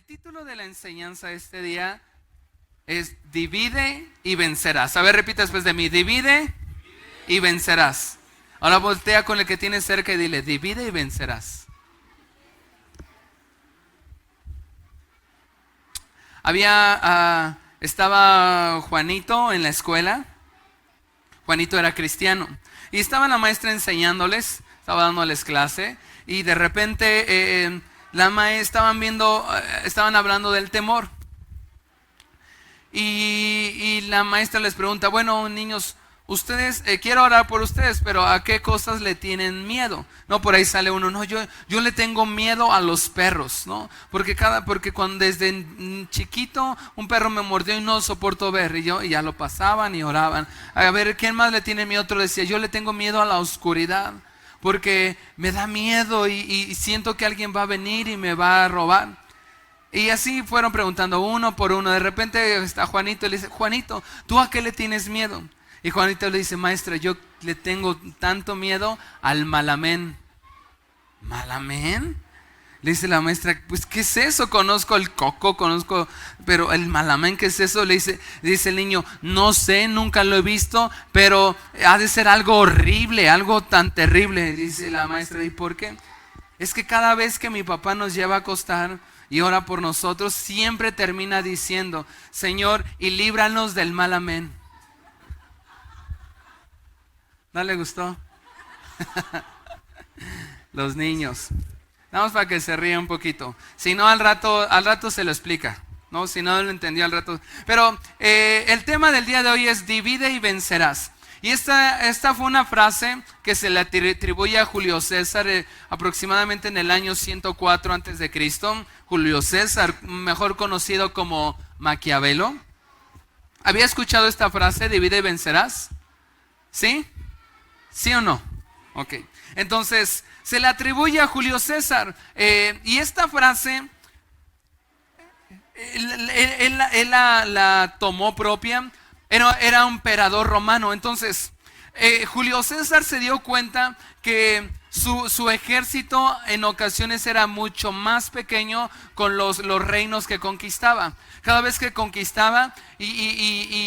título de la enseñanza este día es Divide y vencerás. A ver, repita después de mí, divide y vencerás. Ahora voltea con el que tienes cerca y dile, divide y vencerás. Estaba Juanito en la escuela. Juanito era cristiano y estaba la maestra enseñándoles, estaba dándoles clase y de repente estaban hablando del temor y la maestra les pregunta, bueno, niños, ustedes, quiero orar por ustedes, pero ¿a qué cosas le tienen miedo? No, por ahí sale uno, no, yo le tengo miedo a los perros, ¿no? Porque cuando desde chiquito un perro me mordió y no soporto ver, y ya lo pasaban y oraban. A ver, ¿quién más le tiene miedo? Otro decía, yo le tengo miedo a la oscuridad, porque me da miedo y siento que alguien va a venir y me va a robar. Y así fueron preguntando uno por uno. De repente está Juanito y le dice, Juanito, ¿tú a qué le tienes miedo? Y Juanito le dice, maestra, yo le tengo tanto miedo al malamén. ¿Malamén? Le dice la maestra, pues ¿qué es eso? Conozco el coco, pero el malamén, ¿qué es eso? Dice el niño, no sé, nunca lo he visto, pero ha de ser algo horrible, algo tan terrible. Dice la maestra, ¿y por qué? Es que cada vez que mi papá nos lleva a acostar y ora por nosotros, siempre termina diciendo, Señor, y líbranos del malamén. ¿No le gustó? Los niños. Vamos para que se ría un poquito. Si no, al rato se lo explica. ¿No? Si no lo entendió al rato. Pero el tema del día de hoy es divide y vencerás. Y esta fue una frase que se le atribuye a Julio César aproximadamente en el año 104 antes de Cristo. Julio César, mejor conocido como Maquiavelo. ¿Había escuchado esta frase, divide y vencerás? ¿Sí? ¿Sí o no? Ok. Entonces, se le atribuye a Julio César. Y esta frase, él la tomó propia. Era un emperador romano. Entonces, Julio César se dio cuenta que su ejército en ocasiones era mucho más pequeño con los reinos que conquistaba. Cada vez que conquistaba y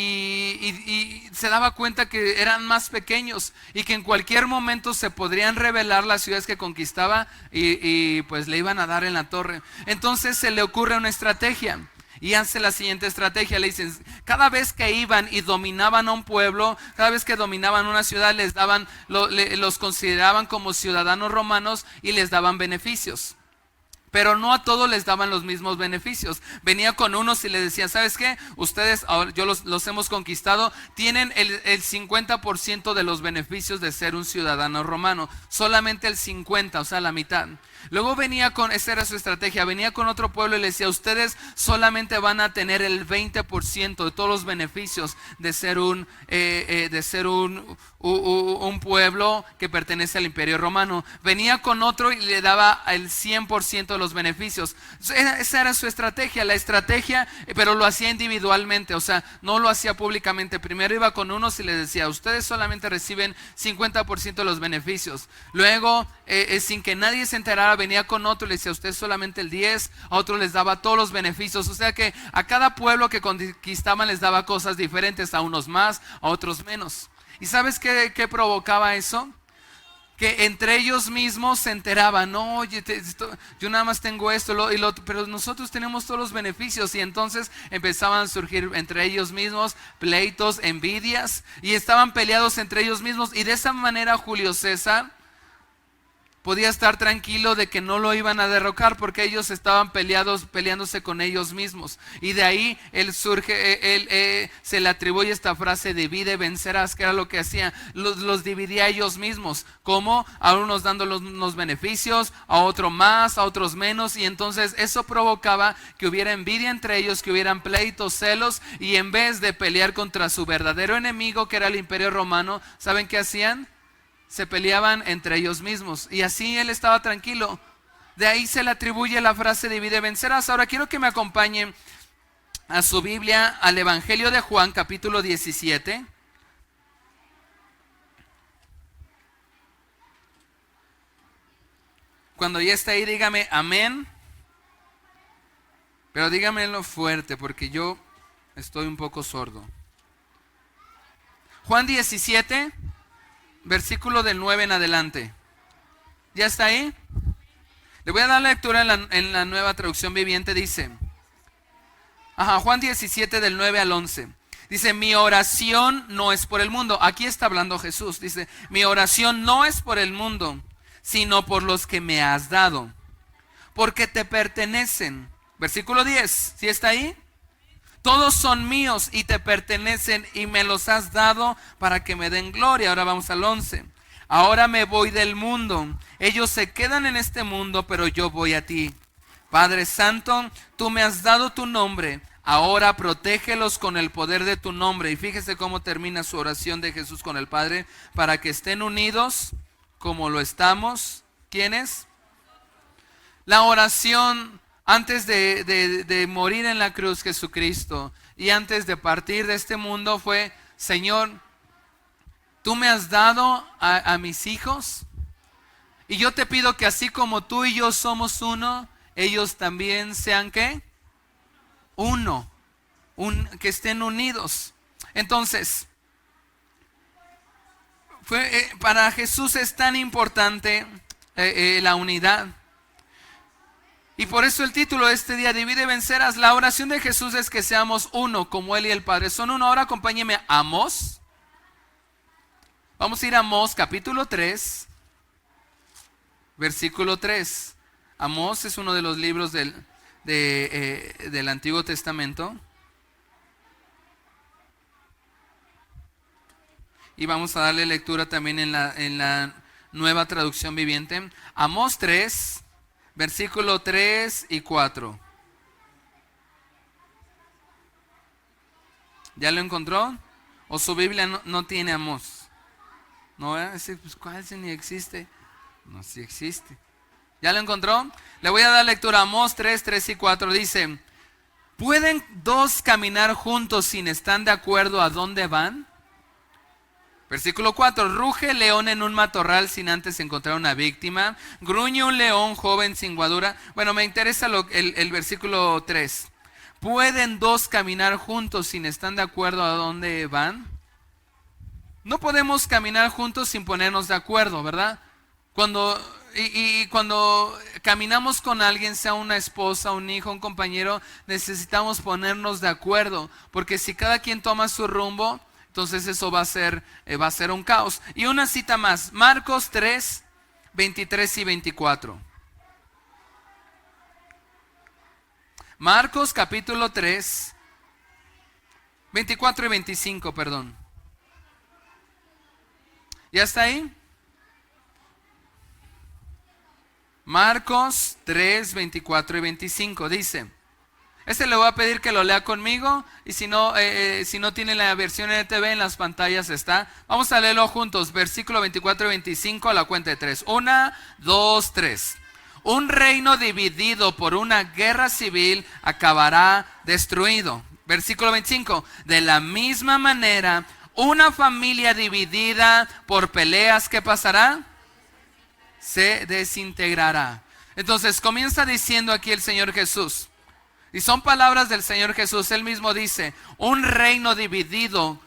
se daba cuenta que eran más pequeños y que en cualquier momento se podrían rebelar las ciudades que conquistaba y pues le iban a dar en la torre. Entonces se le ocurre una estrategia. Y hace la siguiente estrategia, le dicen, cada vez que iban y dominaban a un pueblo, cada vez que dominaban una ciudad, los consideraban como ciudadanos romanos y les daban beneficios. Pero no a todos les daban los mismos beneficios. Venía con unos y les decían, ¿sabes qué? Ustedes, yo los hemos conquistado, tienen el 50% de los beneficios de ser un ciudadano romano. Solamente el 50%, o sea, la mitad. Luego esa era su estrategia, venía con otro pueblo y le decía, ustedes solamente van a tener el 20% de todos los beneficios de ser un pueblo que pertenece al Imperio Romano. Venía con otro y le daba el 100% de los beneficios. Esa era su estrategia, pero lo hacía individualmente, o sea, no lo hacía públicamente. Primero iba con unos y les decía, ustedes solamente reciben 50% de los beneficios. Luego, sin que nadie se enterara, venía con otro y le decía, ustedes solamente el 10%, a otro les daba todos los beneficios. O sea que a cada pueblo que conquistaban les daba cosas diferentes, a unos más, a otros menos. ¿Y sabes qué provocaba eso? Que entre ellos mismos se enteraban, no, oye, yo nada más tengo esto, pero nosotros tenemos todos los beneficios. Y entonces empezaban a surgir entre ellos mismos pleitos, envidias, y estaban peleados entre ellos mismos. Y de esa manera Julio César podía estar tranquilo de que no lo iban a derrocar, porque ellos estaban peleándose con ellos mismos. Y de ahí se le atribuye esta frase, divide, vencerás, que era lo que hacían, los dividía ellos mismos, como a unos dando unos beneficios, a otros más, a otros menos. Y entonces eso provocaba que hubiera envidia entre ellos, que hubieran pleitos, celos, y en vez de pelear contra su verdadero enemigo, que era el Imperio Romano, ¿saben qué hacían? Se peleaban entre ellos mismos. Y así él estaba tranquilo. De ahí se le atribuye la frase divide y vencerás. Ahora quiero que me acompañen a su Biblia, al Evangelio de Juan, capítulo 17. Cuando ya está ahí, dígame amén. Pero dígamelo fuerte porque yo estoy un poco sordo. Juan 17, versículo del 9 en adelante. ¿Ya está ahí? Le voy a dar lectura en la Nueva Traducción Viviente. Dice, Juan 17 del 9 al 11. Dice, mi oración no es por el mundo. Aquí está hablando Jesús. Dice, mi oración no es por el mundo, sino por los que me has dado, porque te pertenecen. Versículo 10, ¿sí está ahí? Todos son míos y te pertenecen y me los has dado para que me den gloria. Ahora vamos al 11. Ahora me voy del mundo. Ellos se quedan en este mundo, pero yo voy a ti. Padre Santo, tú me has dado tu nombre. Ahora protégelos con el poder de tu nombre. Y fíjese cómo termina su oración de Jesús con el Padre. Para que estén unidos como lo estamos. ¿Quiénes? La oración antes de morir en la cruz, Jesucristo, y antes de partir de este mundo fue, Señor, tú me has dado a mis hijos, y yo te pido que así como tú y yo somos uno, ellos también sean, ¿qué? Uno, que estén unidos. Entonces, para Jesús es tan importante la unidad. Y por eso el título de este día, Divide y vencerás. La oración de Jesús es que seamos uno, como Él y el Padre son uno. Ahora acompáñeme a Amós. Vamos a ir a Amós capítulo 3, versículo 3. Amós es uno de los libros del Antiguo Testamento. Y vamos a darle lectura también en la Nueva Traducción Viviente. Amós 3, versículo 3 y 4. ¿Ya lo encontró? ¿O su Biblia no tiene Amós? No, pues ¿cuál si ni existe? No, sí existe. ¿Ya lo encontró? Le voy a dar lectura a Amós 3, 3 y 4. Dice, ¿pueden dos caminar juntos sin estar de acuerdo a dónde van? Versículo 4, ruge el león en un matorral sin antes encontrar una víctima, gruñe un león joven sin guadura. Bueno, me interesa el versículo 3. ¿Pueden dos caminar juntos sin estar de acuerdo a dónde van? No podemos caminar juntos sin ponernos de acuerdo, ¿verdad? Cuando caminamos con alguien, sea una esposa, un hijo, un compañero, necesitamos ponernos de acuerdo, porque si cada quien toma su rumbo, entonces eso va a ser un caos. Y una cita más, Marcos 3, 23 y 24. Marcos capítulo 3, 24 y 25, perdón. ¿Ya está ahí? Marcos 3, 24 y 25 dice... le voy a pedir que lo lea conmigo, y si no tiene la versión NTV, en las pantallas está. Vamos a leerlo juntos, versículo 24 y 25 a la cuenta de 3. 1, 2, 3. Un reino dividido por una guerra civil acabará destruido. Versículo 25. De la misma manera, una familia dividida por peleas, ¿qué pasará? Se desintegrará. Entonces comienza diciendo aquí el Señor Jesús. Y son palabras del Señor Jesús. Él mismo dice, un reino dividido.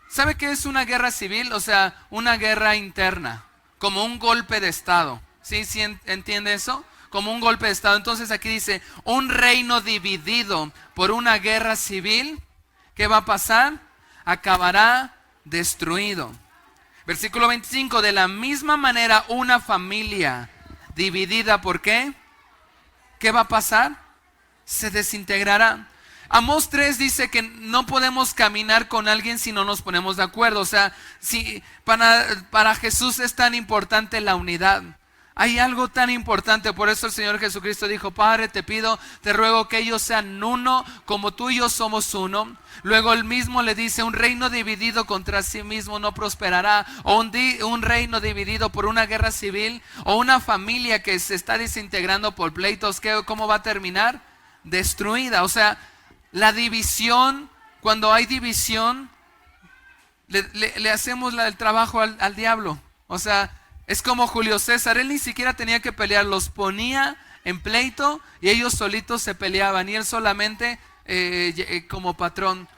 ¿Sabe qué es una guerra civil? O sea, una guerra interna, como un golpe de Estado. ¿Sí entiende eso? Como un golpe de Estado. Entonces aquí dice, un reino dividido por una guerra civil, ¿qué va a pasar? Acabará destruido. Versículo 25, de la misma manera una familia dividida, ¿por qué? ¿Qué va a pasar? Se desintegrará. Amós 3 dice que no podemos caminar con alguien si no nos ponemos de acuerdo. O sea, si para Jesús es tan importante la unidad. Hay algo tan importante, por eso el Señor Jesucristo dijo, Padre, te ruego que ellos sean uno, como tú y yo somos uno. Luego él mismo le dice, un reino dividido contra sí mismo no prosperará. O un reino dividido por una guerra civil, o una familia que se está desintegrando por pleitos, ¿cómo va a terminar? Destruida. O sea, la división, cuando hay división, le hacemos el trabajo al diablo. O sea, es como Julio César, él ni siquiera tenía que pelear, los ponía en pleito y ellos solitos se peleaban y él solamente como patrón.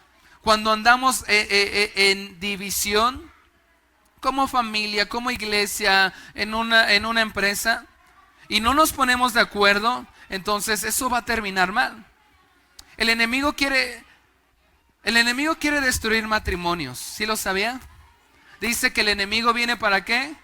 Cuando andamos en división, como familia, como iglesia, en una empresa, y no nos ponemos de acuerdo, entonces eso va a terminar mal. El enemigo quiere destruir matrimonios. ¿Sí lo sabía? Dice que el enemigo viene ¿para qué?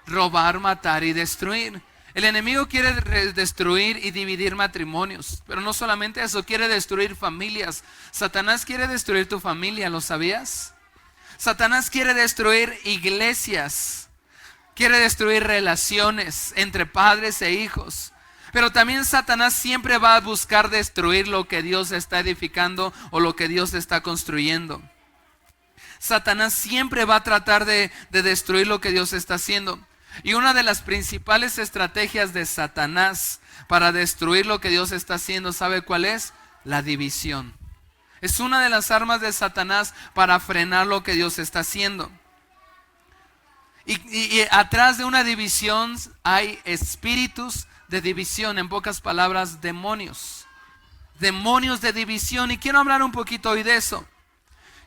Robar, matar y destruir. El enemigo quiere destruir y dividir matrimonios, pero no solamente eso, quiere destruir familias. Satanás quiere destruir tu familia, ¿lo sabías? Satanás quiere destruir iglesias, quiere destruir relaciones entre padres e hijos. Pero también Satanás siempre va a buscar destruir lo que Dios está edificando o lo que Dios está construyendo. Satanás siempre va a tratar de destruir lo que Dios está haciendo. Y una de las principales estrategias de Satanás para destruir lo que Dios está haciendo, ¿sabe cuál es? La división. Es una de las armas de Satanás para frenar lo que Dios está haciendo. Y atrás de una división hay espíritus de división, en pocas palabras, demonios. Demonios de división. Y quiero hablar un poquito hoy de eso.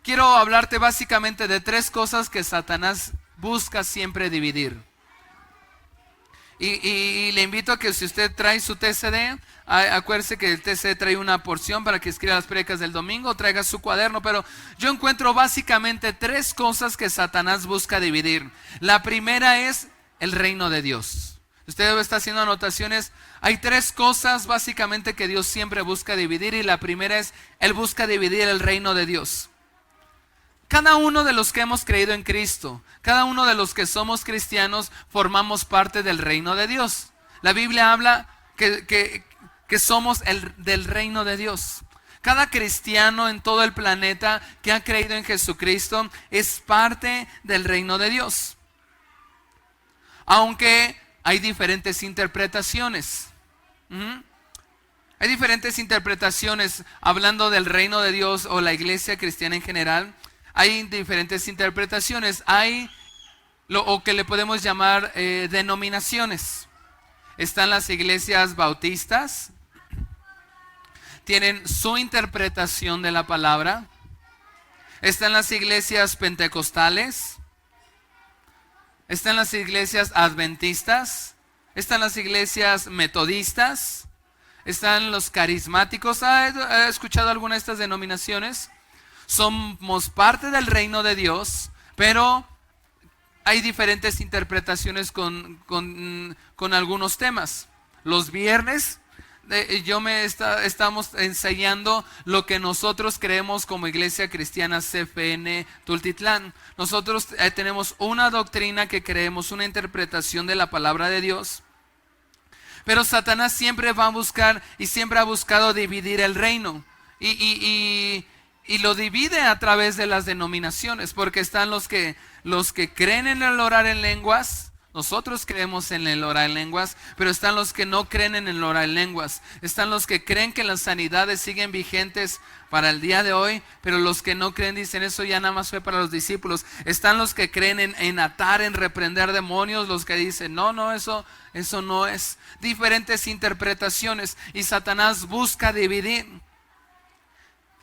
Quiero hablarte básicamente de 3 cosas que Satanás busca siempre dividir. Y le invito a que si usted trae su TCD, acuérdese que el TCD trae una porción para que escriba las prédicas del domingo, traiga su cuaderno, pero yo encuentro básicamente 3 cosas que Satanás busca dividir. La primera es el reino de Dios. Usted está haciendo anotaciones. Hay 3 cosas básicamente que Dios siempre busca dividir, y la primera es, Él busca dividir el reino de Dios. Cada uno de los que hemos creído en Cristo, cada uno de los que somos cristianos, formamos parte del reino de Dios. La Biblia habla que somos del reino de Dios. Cada cristiano en todo el planeta que ha creído en Jesucristo es parte del reino de Dios. Aunque hay diferentes interpretaciones. Hay diferentes interpretaciones hablando del reino de Dios o la iglesia cristiana en general. Hay diferentes interpretaciones. Hay lo que le podemos llamar denominaciones. Están las iglesias bautistas. Tienen su interpretación de la palabra. Están las iglesias pentecostales. Están las iglesias adventistas. Están las iglesias metodistas. Están los carismáticos. ¿Ha escuchado alguna de estas denominaciones? Somos parte del reino de Dios, pero hay diferentes interpretaciones con algunos temas. Los viernes estamos enseñando lo que nosotros creemos como Iglesia Cristiana CFN Tultitlán. Nosotros tenemos una doctrina que creemos, una interpretación de la palabra de Dios. Pero Satanás siempre va a buscar y siempre ha buscado dividir el reino. Y lo divide a través de las denominaciones, porque están los que creen en el orar en lenguas. Nosotros creemos en el orar en lenguas, pero están los que no creen en el orar en lenguas. Están los que creen que las sanidades siguen vigentes para el día de hoy, pero los que no creen dicen eso ya nada más fue para los discípulos. Están los que creen en atar, en reprender demonios, los que dicen no, eso no es. Diferentes interpretaciones, y Satanás busca dividir.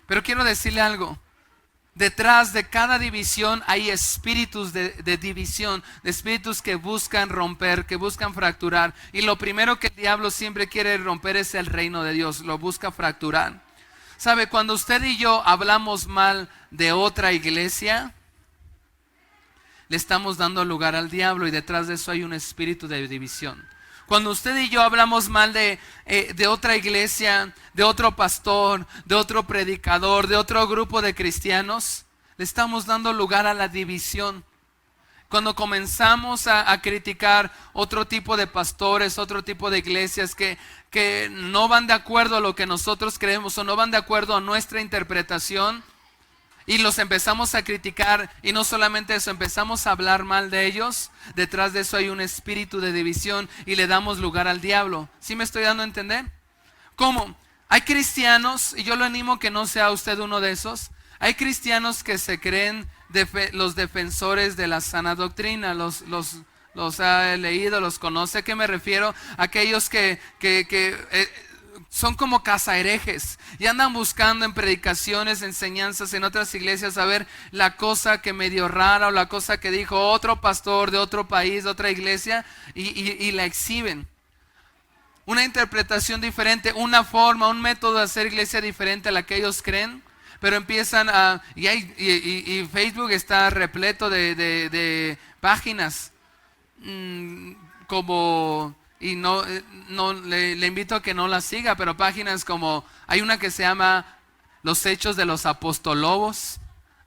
Pero quiero decirle algo. Detrás de cada división hay espíritus de división, de espíritus que buscan romper, que buscan fracturar. Y lo primero que el diablo siempre quiere romper es el reino de Dios, lo busca fracturar. ¿Sabe? Cuando usted y yo hablamos mal de otra iglesia, le estamos dando lugar al diablo, y detrás de eso hay un espíritu de división. Cuando usted y yo hablamos mal de otra iglesia, de otro pastor, de otro predicador, de otro grupo de cristianos, le estamos dando lugar a la división. Cuando comenzamos a criticar otro tipo de pastores, otro tipo de iglesias que no van de acuerdo a lo que nosotros creemos o no van de acuerdo a nuestra interpretación, y los empezamos a criticar, y no solamente eso, empezamos a hablar mal de ellos, detrás de eso hay un espíritu de división y le damos lugar al diablo. ¿Sí me estoy dando a entender? ¿Cómo? Hay cristianos, y yo lo animo que no sea usted uno de esos, hay cristianos que se creen los defensores de la sana doctrina, los los ha leído, los conoce. ¿A qué me refiero? Aquellos que son como cazaherejes y andan buscando en predicaciones, enseñanzas en otras iglesias a ver la cosa que medio rara o la cosa que dijo otro pastor de otro país, de otra iglesia, y la exhiben. Una interpretación diferente, una forma, un método de hacer iglesia diferente a la que ellos creen, pero empiezan a... Y Facebook está repleto de páginas como... Y no le invito a que no la siga, pero páginas como... Hay una que se llama Los Hechos de los Apostolobos,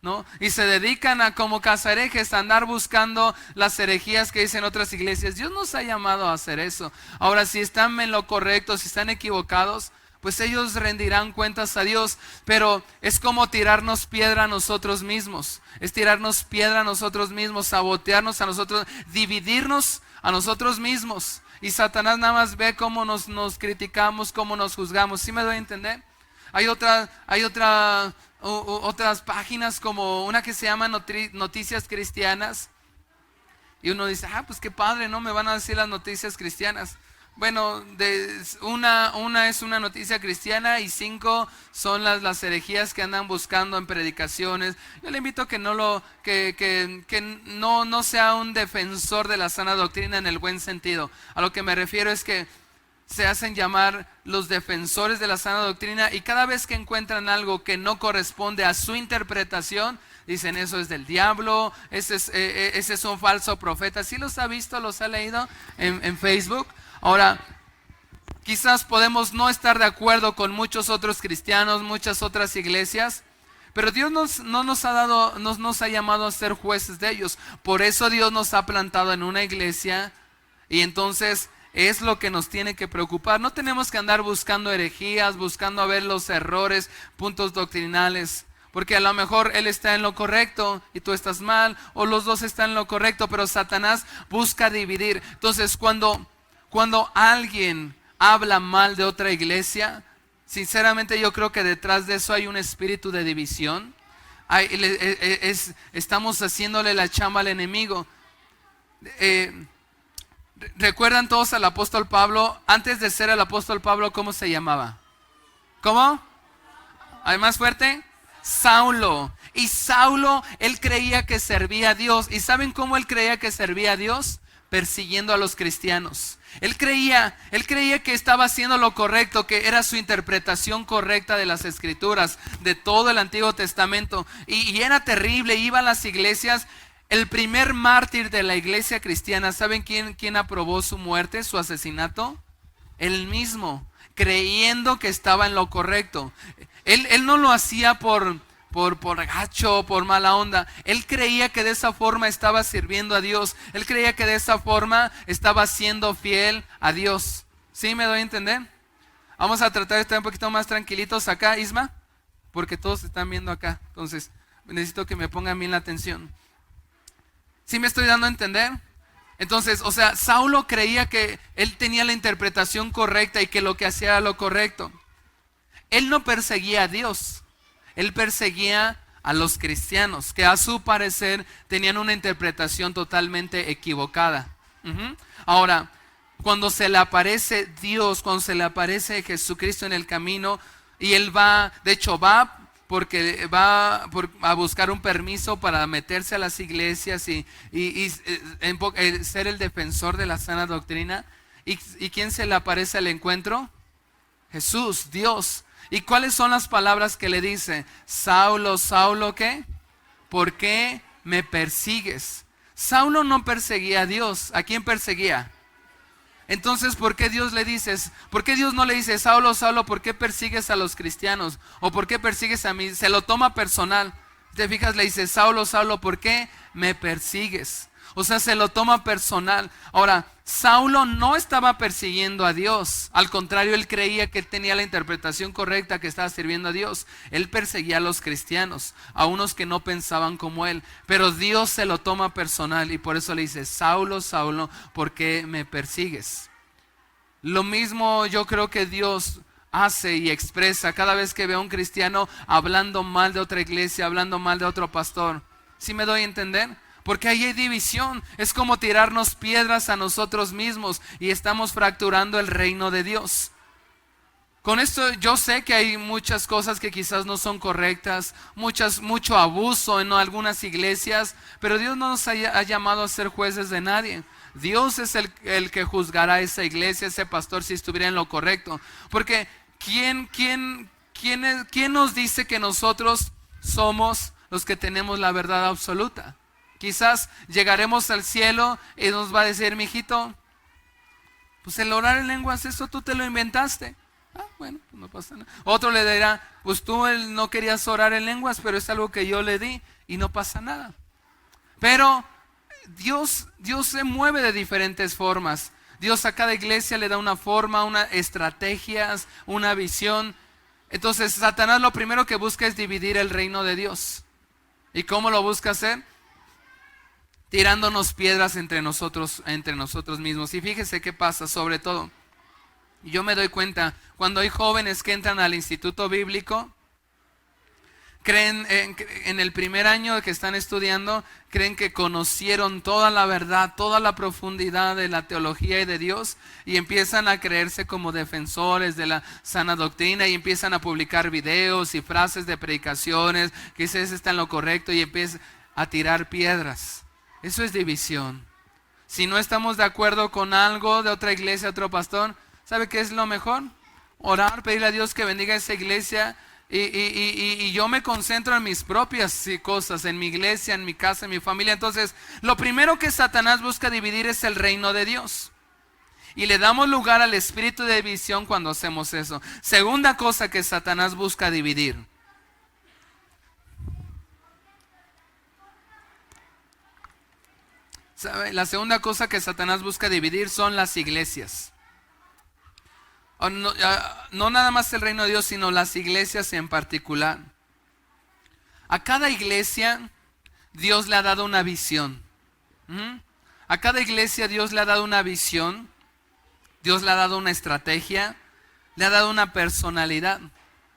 ¿no? Y se dedican a como cazaherejes a andar buscando las herejías que dicen otras iglesias. Dios nos ha llamado a hacer eso. Ahora, si están en lo correcto, si están equivocados, pues ellos rendirán cuentas a Dios. Pero es como tirarnos piedra a nosotros mismos. Es tirarnos piedra a nosotros mismos, sabotearnos a nosotros, dividirnos a nosotros mismos. Y Satanás nada más ve cómo nos criticamos, cómo nos juzgamos. ¿Sí me doy a entender? Hay otras páginas como una que se llama Noticias Cristianas. Y uno dice, pues qué padre, ¿no? Me van a decir las noticias cristianas. Bueno, una es una noticia cristiana y 5 son las herejías que andan buscando en predicaciones. Yo le invito a que no sea un defensor de la sana doctrina en el buen sentido. A lo que me refiero es que se hacen llamar los defensores de la sana doctrina y cada vez que encuentran algo que no corresponde a su interpretación, dicen eso es del diablo, ese es un falso profeta. ¿Sí los ha visto, los ha leído en Facebook? Ahora, quizás podemos no estar de acuerdo con muchos otros cristianos, muchas otras iglesias, pero Dios no nos ha llamado a ser jueces de ellos. Por eso Dios nos ha plantado en una iglesia y entonces es lo que nos tiene que preocupar. No tenemos que andar buscando herejías, buscando a ver los errores, puntos doctrinales, porque a lo mejor él está en lo correcto y tú estás mal, o los dos están en lo correcto, pero Satanás busca dividir. Entonces cuando alguien habla mal de otra iglesia, sinceramente yo creo que detrás de eso hay un espíritu de división. Estamos haciéndole la chamba al enemigo. ¿Recuerdan todos al apóstol Pablo? Antes de ser el apóstol Pablo, ¿cómo se llamaba? ¿Cómo? ¿Hay más fuerte? Saulo. Y Saulo, él creía que servía a Dios. ¿Y saben cómo él creía que servía a Dios? Persiguiendo a los cristianos. Él creía que estaba haciendo lo correcto, que era su interpretación correcta de las escrituras, de todo el Antiguo Testamento. Y era terrible, iba a las iglesias. El primer mártir de la iglesia cristiana, ¿saben quién aprobó su muerte, su asesinato? Él mismo, creyendo que estaba en lo correcto. Él no lo hacía por gacho, por mala onda. Él creía que de esa forma estaba sirviendo a Dios. Él creía que de esa forma estaba siendo fiel a Dios. ¿Sí me doy a entender? Vamos a tratar de estar un poquito más tranquilitos acá, Isma, porque todos están viendo acá. Entonces, necesito que me pongan bien la atención. ¿Sí me estoy dando a entender? Entonces, Saulo creía que él tenía la interpretación correcta y que lo que hacía era lo correcto. Él no perseguía a Dios. Él perseguía a los cristianos, que a su parecer tenían una interpretación totalmente equivocada. Ahora, cuando se le aparece Dios, cuando se le aparece Jesucristo en el camino, y él va a buscar un permiso para meterse a las iglesias y ser el defensor de la sana doctrina. ¿Y quién se le aparece al encuentro? Jesús, Dios. ¿Y cuáles son las palabras que le dice? Saulo, Saulo, ¿qué? ¿Por qué me persigues? Saulo no perseguía a Dios. ¿A quién perseguía? Entonces, ¿por qué Dios no le dice, Saulo, Saulo, ¿por qué persigues a los cristianos? ¿O por qué persigues a mí? Se lo toma personal. Te fijas, le dice, Saulo, Saulo, ¿por qué me persigues? Se lo toma personal. Ahora, Saulo no estaba persiguiendo a Dios. Al contrario, él creía que él tenía la interpretación correcta, que estaba sirviendo a Dios. Él perseguía a los cristianos, a unos que no pensaban como él. Pero Dios se lo toma personal y por eso le dice, Saulo, Saulo, ¿por qué me persigues? Lo mismo yo creo que Dios hace y expresa cada vez que ve a un cristiano hablando mal de otra iglesia, hablando mal de otro pastor. ¿Sí me doy a entender? Porque ahí hay división. Es como tirarnos piedras a nosotros mismos y estamos fracturando el reino de Dios. Con esto yo sé que hay muchas cosas que quizás no son correctas, mucho abuso en algunas iglesias, pero Dios no nos ha llamado a ser jueces de nadie. Dios es el que juzgará a esa iglesia, ese pastor, si estuviera en lo correcto. Porque ¿quién nos dice que nosotros somos los que tenemos la verdad absoluta? Quizás llegaremos al cielo y nos va a decir, mijito, pues el orar en lenguas, eso tú te lo inventaste. Bueno, pues no pasa nada. Otro le dirá, pues tú no querías orar en lenguas, pero es algo que yo le di y no pasa nada. Pero Dios se mueve de diferentes formas. Dios a cada iglesia le da una forma, unas estrategias, una visión. Entonces Satanás lo primero que busca es dividir el reino de Dios. ¿Y cómo lo busca hacer? Tirándonos piedras entre nosotros mismos. Y fíjese qué pasa, sobre todo. Yo me doy cuenta, cuando hay jóvenes que entran al instituto bíblico, creen en el primer año que están estudiando, creen que conocieron toda la verdad, toda la profundidad de la teología y de Dios, y empiezan a creerse como defensores de la sana doctrina, y empiezan a publicar videos y frases de predicaciones, que ese está en lo correcto, y empiezan a tirar piedras. Eso es división. Si no estamos de acuerdo con algo de otra iglesia, otro pastor, ¿sabe qué es lo mejor? Orar, pedirle a Dios que bendiga esa iglesia y yo me concentro en mis propias cosas, en mi iglesia, en mi casa, en mi familia. Entonces, lo primero que Satanás busca dividir es el reino de Dios. Y le damos lugar al espíritu de división cuando hacemos eso. Segunda cosa que Satanás busca dividir. ¿Sabe? La segunda cosa que Satanás busca dividir son las iglesias. No nada más el reino de Dios, sino las iglesias en particular. A cada iglesia Dios le ha dado una visión. A cada iglesia Dios le ha dado una visión. Dios le ha dado una estrategia. Le ha dado una personalidad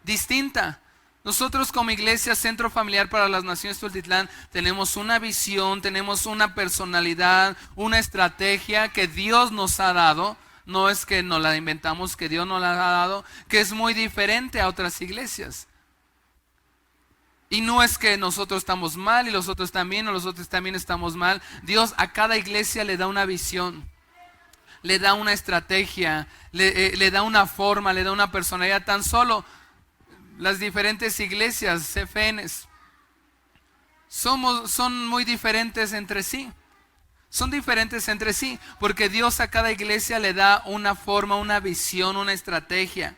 distinta. Nosotros como iglesia Centro Familiar para las Naciones Tultitlán tenemos una visión, tenemos una personalidad, una estrategia que Dios nos ha dado. No es que nos la inventamos, que Dios nos la ha dado, que es muy diferente a otras iglesias. Y no es que nosotros estamos mal y los otros también, o los otros también estamos mal. Dios a cada iglesia le da una visión, le da una estrategia, le da una forma, le da una personalidad. Tan solo las diferentes iglesias, CFNs, son muy diferentes entre sí. Son diferentes entre sí, porque Dios a cada iglesia le da una forma, una visión, una estrategia.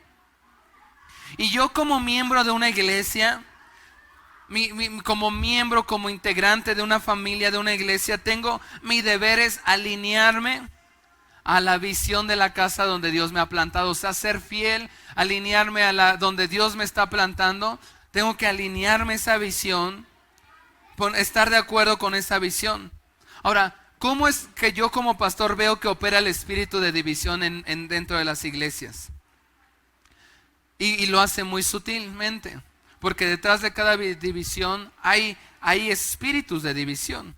Y yo como miembro de una iglesia, como miembro, como integrante de una familia, de una iglesia, mi deber es alinearme a la visión de la casa donde Dios me ha plantado. O sea, ser fiel, alinearme a donde Dios me está plantando. Tengo que alinearme a esa visión, estar de acuerdo con esa visión. Ahora, ¿cómo es que yo como pastor veo que opera el espíritu de división dentro de las iglesias? Y lo hace muy sutilmente, porque detrás de cada división hay espíritus de división.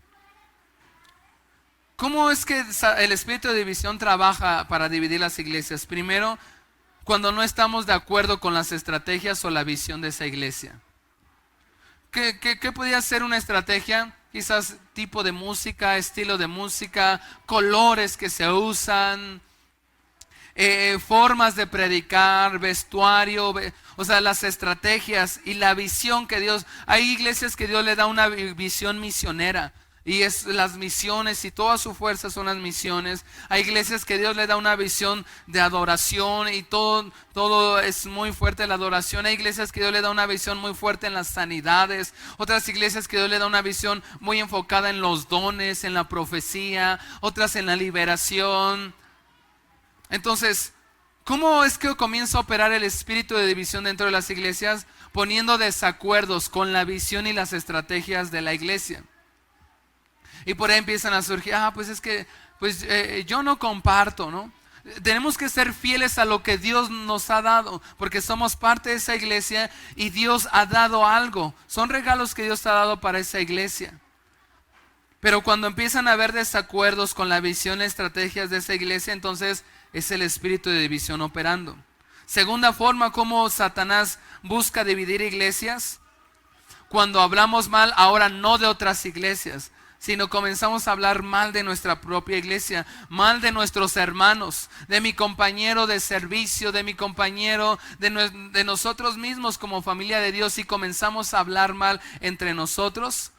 ¿Cómo es que el espíritu de división trabaja para dividir las iglesias? Primero, cuando no estamos de acuerdo con las estrategias o la visión de esa iglesia. ¿Qué podría ser una estrategia? Quizás tipo de música, estilo de música, colores que se usan, formas de predicar, vestuario, o sea, las estrategias y la visión que Dios. Hay iglesias que Dios le da una visión misionera. Y es las misiones y toda su fuerza son las misiones. Hay iglesias que Dios le da una visión de adoración y todo es muy fuerte en la adoración. Hay iglesias que Dios le da una visión muy fuerte en las sanidades. Otras iglesias que Dios le da una visión muy enfocada en los dones, en la profecía. Otras en la liberación. Entonces, ¿cómo es que comienza a operar el espíritu de división dentro de las iglesias? Poniendo desacuerdos con la visión y las estrategias de la iglesia. Y por ahí empiezan a surgir, pues es que yo no comparto, ¿no? Tenemos que ser fieles a lo que Dios nos ha dado, porque somos parte de esa iglesia y Dios ha dado algo. Son regalos que Dios ha dado para esa iglesia. Pero cuando empiezan a haber desacuerdos con la visión y estrategias de esa iglesia, entonces es el espíritu de división operando. Segunda forma como Satanás busca dividir iglesias, cuando hablamos mal ahora no de otras iglesias, sino comenzamos a hablar mal de nuestra propia iglesia, mal de nuestros hermanos, de mi compañero de servicio, de mi compañero, de nosotros mismos como familia de Dios, y comenzamos a hablar mal entre nosotros.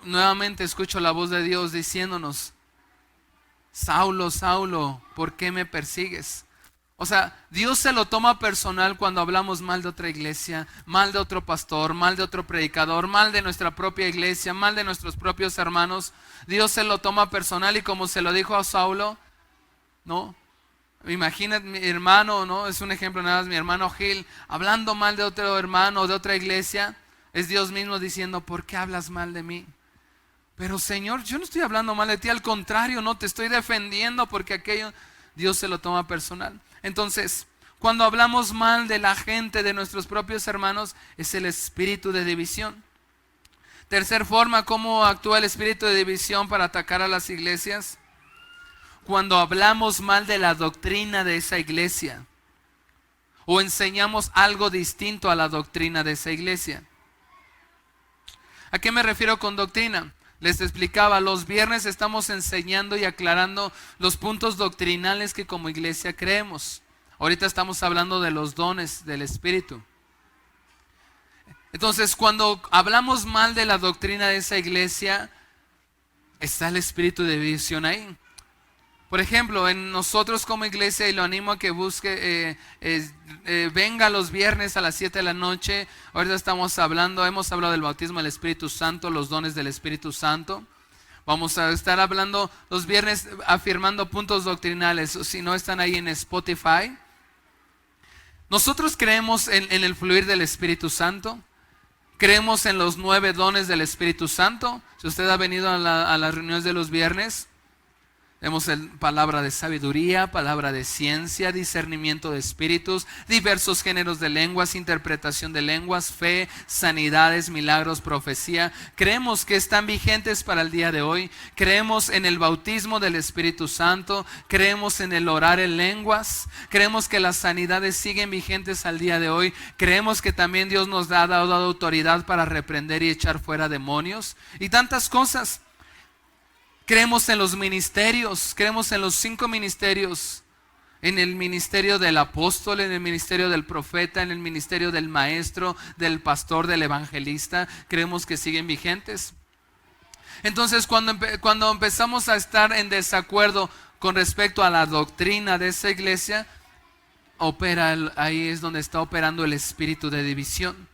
Nuevamente escucho la voz de Dios diciéndonos: Saulo, Saulo, ¿por qué me persigues? O sea, Dios se lo toma personal cuando hablamos mal de otra iglesia, mal de otro pastor, mal de otro predicador, mal de nuestra propia iglesia, mal de nuestros propios hermanos. Dios se lo toma personal, y como se lo dijo a Saulo, ¿no? Imagina mi hermano, ¿no? Es un ejemplo nada más, mi hermano Gil, hablando mal de otro hermano, de otra iglesia. Es Dios mismo diciendo: ¿por qué hablas mal de mí? Pero Señor, yo no estoy hablando mal de ti, al contrario, no te estoy defendiendo porque aquello. Dios se lo toma personal. Entonces, cuando hablamos mal de la gente, de nuestros propios hermanos, es el espíritu de división. Tercer forma, ¿cómo actúa el espíritu de división para atacar a las iglesias? Cuando hablamos mal de la doctrina de esa iglesia o enseñamos algo distinto a la doctrina de esa iglesia. ¿A qué me refiero con doctrina? Les explicaba, los viernes estamos enseñando y aclarando los puntos doctrinales que como iglesia creemos. Ahorita estamos hablando de los dones del Espíritu. Entonces, cuando hablamos mal de la doctrina de esa iglesia, está el espíritu de división ahí. Por ejemplo, en nosotros como iglesia, y lo animo a que busque, venga los viernes a las 7 de la noche. Ahorita hemos hablado del bautismo del Espíritu Santo, los dones del Espíritu Santo. Vamos a estar hablando los viernes, afirmando puntos doctrinales. Si no, están ahí en Spotify. Nosotros creemos en el fluir del Espíritu Santo. Creemos en los 9 dones del Espíritu Santo. Si usted ha venido a las reuniones de los viernes, vemos palabra de sabiduría, palabra de ciencia, discernimiento de espíritus, diversos géneros de lenguas, interpretación de lenguas, fe, sanidades, milagros, profecía. Creemos que están vigentes para el día de hoy. Creemos en el bautismo del Espíritu Santo. Creemos en el orar en lenguas. Creemos que las sanidades siguen vigentes al día de hoy. Creemos que también Dios nos ha dado autoridad para reprender y echar fuera demonios y tantas cosas. Creemos en los ministerios, creemos en los 5 ministerios, en el ministerio del apóstol, en el ministerio del profeta, en el ministerio del maestro, del pastor, del evangelista. Creemos que siguen vigentes. Entonces, cuando empezamos a estar en desacuerdo con respecto a la doctrina de esa iglesia, ahí es donde está operando el espíritu de división.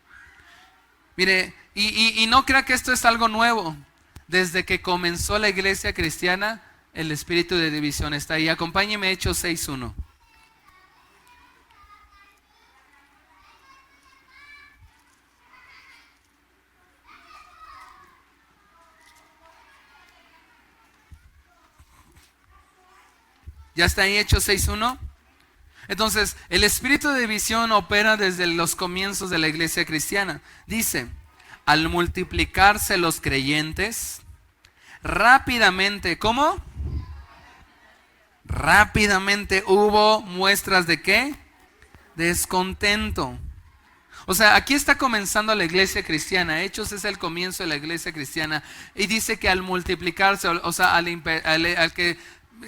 Mire, y no crea que esto es algo nuevo. Desde que comenzó la iglesia cristiana, el espíritu de división está ahí. Acompáñeme a Hechos 6:1. ¿Ya está ahí Hechos 6:1? Entonces, el espíritu de división opera desde los comienzos de la iglesia cristiana. Dice: al multiplicarse los creyentes, rápidamente, ¿cómo? Rápidamente hubo muestras de ¿qué? Descontento. O sea, aquí está comenzando la iglesia cristiana. Hechos es el comienzo de la iglesia cristiana. Y dice que al multiplicarse, o sea, al que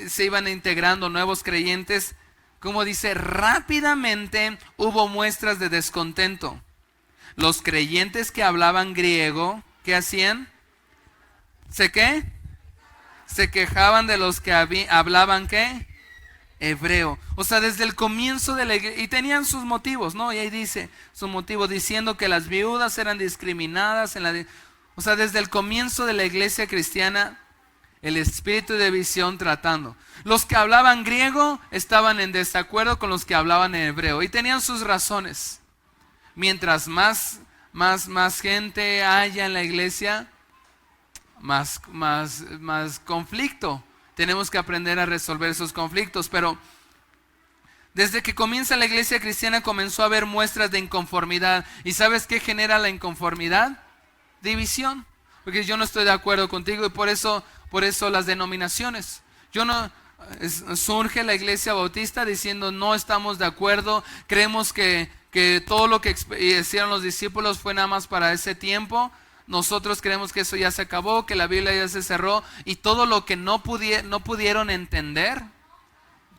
se iban integrando nuevos creyentes, como dice, rápidamente hubo muestras de descontento. Los creyentes que hablaban griego, ¿qué hacían? ¿Qué? Se quejaban de los que hablaban ¿qué? Hebreo. O sea, desde el comienzo de la iglesia, y tenían sus motivos, ¿no? Y ahí dice su motivo, diciendo que las viudas eran discriminadas. O sea, desde el comienzo de la iglesia cristiana, el espíritu de división tratando. Los que hablaban griego estaban en desacuerdo con los que hablaban en hebreo, y tenían sus razones. Mientras más gente haya en la iglesia, más conflicto. Tenemos que aprender a resolver esos conflictos. Pero desde que comienza la iglesia cristiana comenzó a haber muestras de inconformidad. ¿Y sabes qué genera la inconformidad? División. porque yo no estoy de acuerdo contigo, y por eso las denominaciones. Surge la Iglesia Bautista diciendo no estamos de acuerdo, creemos que todo lo que hicieron los discípulos fue nada más para ese tiempo. Nosotros creemos que eso ya se acabó, que la Biblia ya se cerró, y todo lo que no pudieron entender,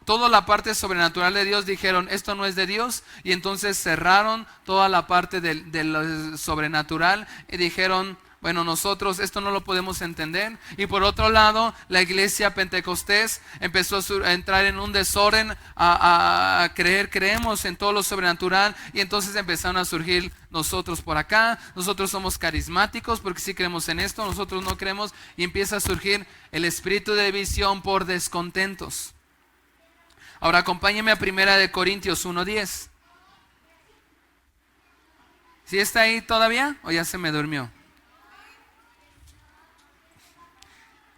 toda la parte sobrenatural de Dios, dijeron esto no es de Dios, y entonces cerraron toda la parte de lo sobrenatural y dijeron bueno, nosotros esto no lo podemos entender. Y por otro lado, la iglesia Pentecostés empezó a entrar en un desorden, a creemos en todo lo sobrenatural, y entonces empezaron a surgir nosotros por acá. Nosotros somos carismáticos porque sí creemos en esto, nosotros no creemos, y empieza a surgir el espíritu de división por descontentos. Ahora acompáñeme a 1 Corintios 1:10. ¿Sí está ahí todavía o ya se me durmió?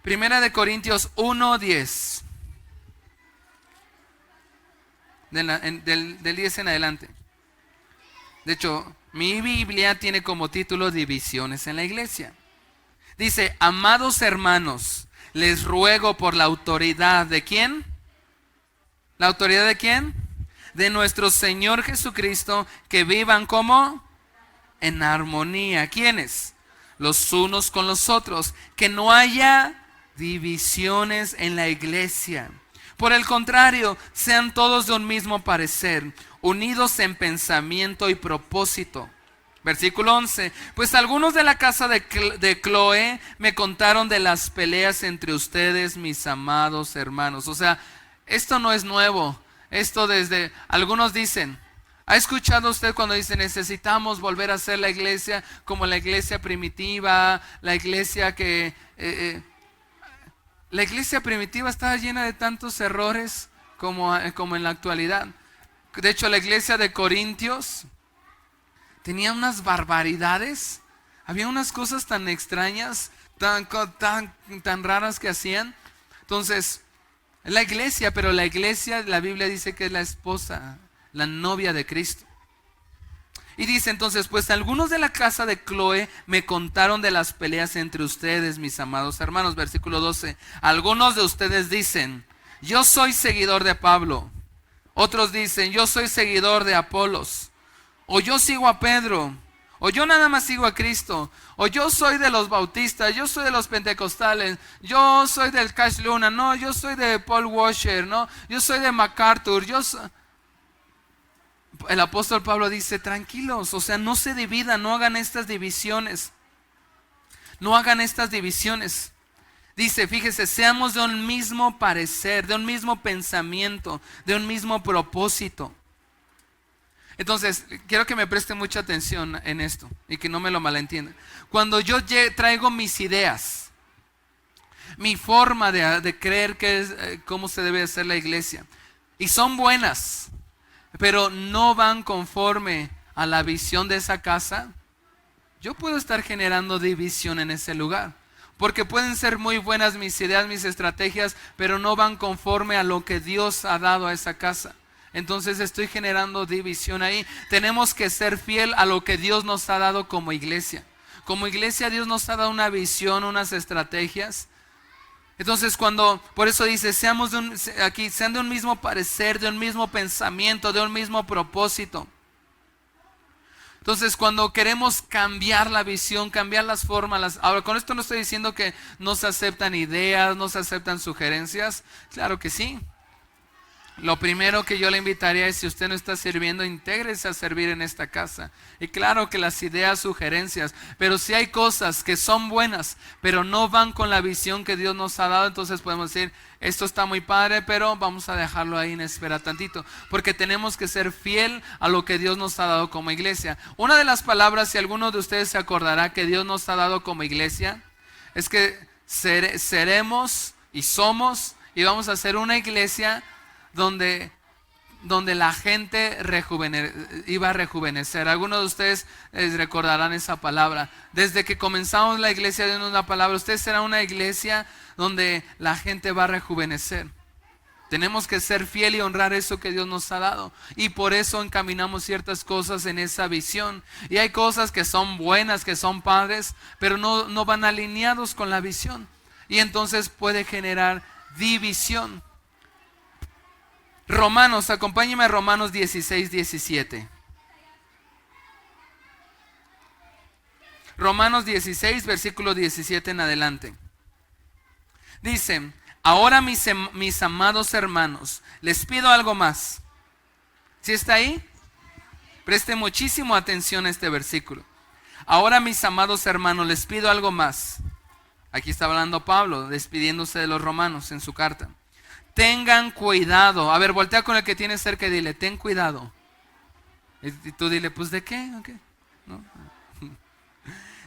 1 Corintios 1:10. Del 10 en adelante. De hecho, mi Biblia tiene como título Divisiones en la iglesia. Dice, amados hermanos, les ruego por la autoridad ¿de quién? ¿La autoridad de quién? De nuestro Señor Jesucristo, que vivan como en armonía. ¿Quiénes? Los unos con los otros. Que no haya divisiones en la iglesia. Por el contrario, sean todos de un mismo parecer, unidos en pensamiento y propósito. Versículo 11. Pues algunos de la casa de Cloé me contaron de las peleas entre ustedes, mis amados hermanos. O sea, esto no es nuevo. Esto desde, algunos dicen, ¿ha escuchado usted cuando dice necesitamos volver a ser la iglesia como la iglesia primitiva? La iglesia que... la iglesia primitiva estaba llena de tantos errores como en la actualidad. De hecho, la iglesia de Corintios tenía unas barbaridades. Había unas cosas tan extrañas, tan raras que hacían. Entonces, la iglesia, pero la iglesia, la Biblia dice que es la esposa, la novia de Cristo. Y dice entonces, pues algunos de la casa de Cloé me contaron de las peleas entre ustedes, mis amados hermanos. Versículo 12. Algunos de ustedes dicen, yo soy seguidor de Pablo. Otros dicen, yo soy seguidor de Apolos. O yo sigo a Pedro. O yo nada más sigo a Cristo. O yo soy de los bautistas. Yo soy de los pentecostales. Yo soy del Cash Luna. No, yo soy de Paul Washer. No, yo soy de MacArthur. El apóstol Pablo dice, tranquilos, o sea, no se dividan, no hagan estas divisiones. No hagan estas divisiones. Dice, fíjese, seamos de un mismo parecer, de un mismo pensamiento, de un mismo propósito. Entonces, quiero que me presten mucha atención en esto y que no me lo malentiendan. Cuando yo traigo mis ideas, mi forma de creer que es cómo se debe hacer la iglesia, y son buenas, pero no van conforme a la visión de esa casa, yo puedo estar generando división en ese lugar. Porque pueden ser muy buenas mis ideas, mis estrategias, pero no van conforme a lo que Dios ha dado a esa casa. Entonces estoy generando división ahí. Tenemos que ser fiel a lo que Dios nos ha dado como iglesia. Como iglesia Dios nos ha dado una visión, unas estrategias. Entonces por eso dice, sean de un mismo parecer, de un mismo pensamiento, de un mismo propósito. Entonces cuando queremos cambiar la visión, cambiar las formas, ahora con esto no estoy diciendo que no se aceptan ideas, no se aceptan sugerencias, claro que sí. Lo primero que yo le invitaría es, si usted no está sirviendo, intégrese a servir en esta casa. Y claro que las ideas, sugerencias, pero si hay cosas que son buenas, pero no van con la visión que Dios nos ha dado, entonces podemos decir, esto está muy padre, pero vamos a dejarlo ahí en espera tantito. Porque tenemos que ser fiel a lo que Dios nos ha dado como iglesia. Una de las palabras, si alguno de ustedes se acordará que Dios nos ha dado como iglesia, es que seremos y somos y vamos a ser una iglesia donde la gente iba a rejuvenecer. Algunos de ustedes recordarán esa palabra. Desde que comenzamos la iglesia de una palabra, ustedes serán una iglesia donde la gente va a rejuvenecer. Tenemos que ser fiel y honrar eso que Dios nos ha dado. Y por eso encaminamos ciertas cosas en esa visión. Y hay cosas que son buenas, que son padres, pero no van alineados con la visión. Y entonces puede generar división. Romanos, acompáñenme a Romanos 16, 17. Romanos 16, versículo 17 en adelante. Dice: ahora mis amados hermanos, les pido algo más. ¿Sí está ahí? Preste muchísimo atención a este versículo. Ahora mis amados hermanos, les pido algo más. Aquí está hablando Pablo, despidiéndose de los romanos en su carta. Tengan cuidado. A ver, voltea con el que tienes cerca y dile: ten cuidado. Y tú dile: pues ¿de qué? Okay. ¿No?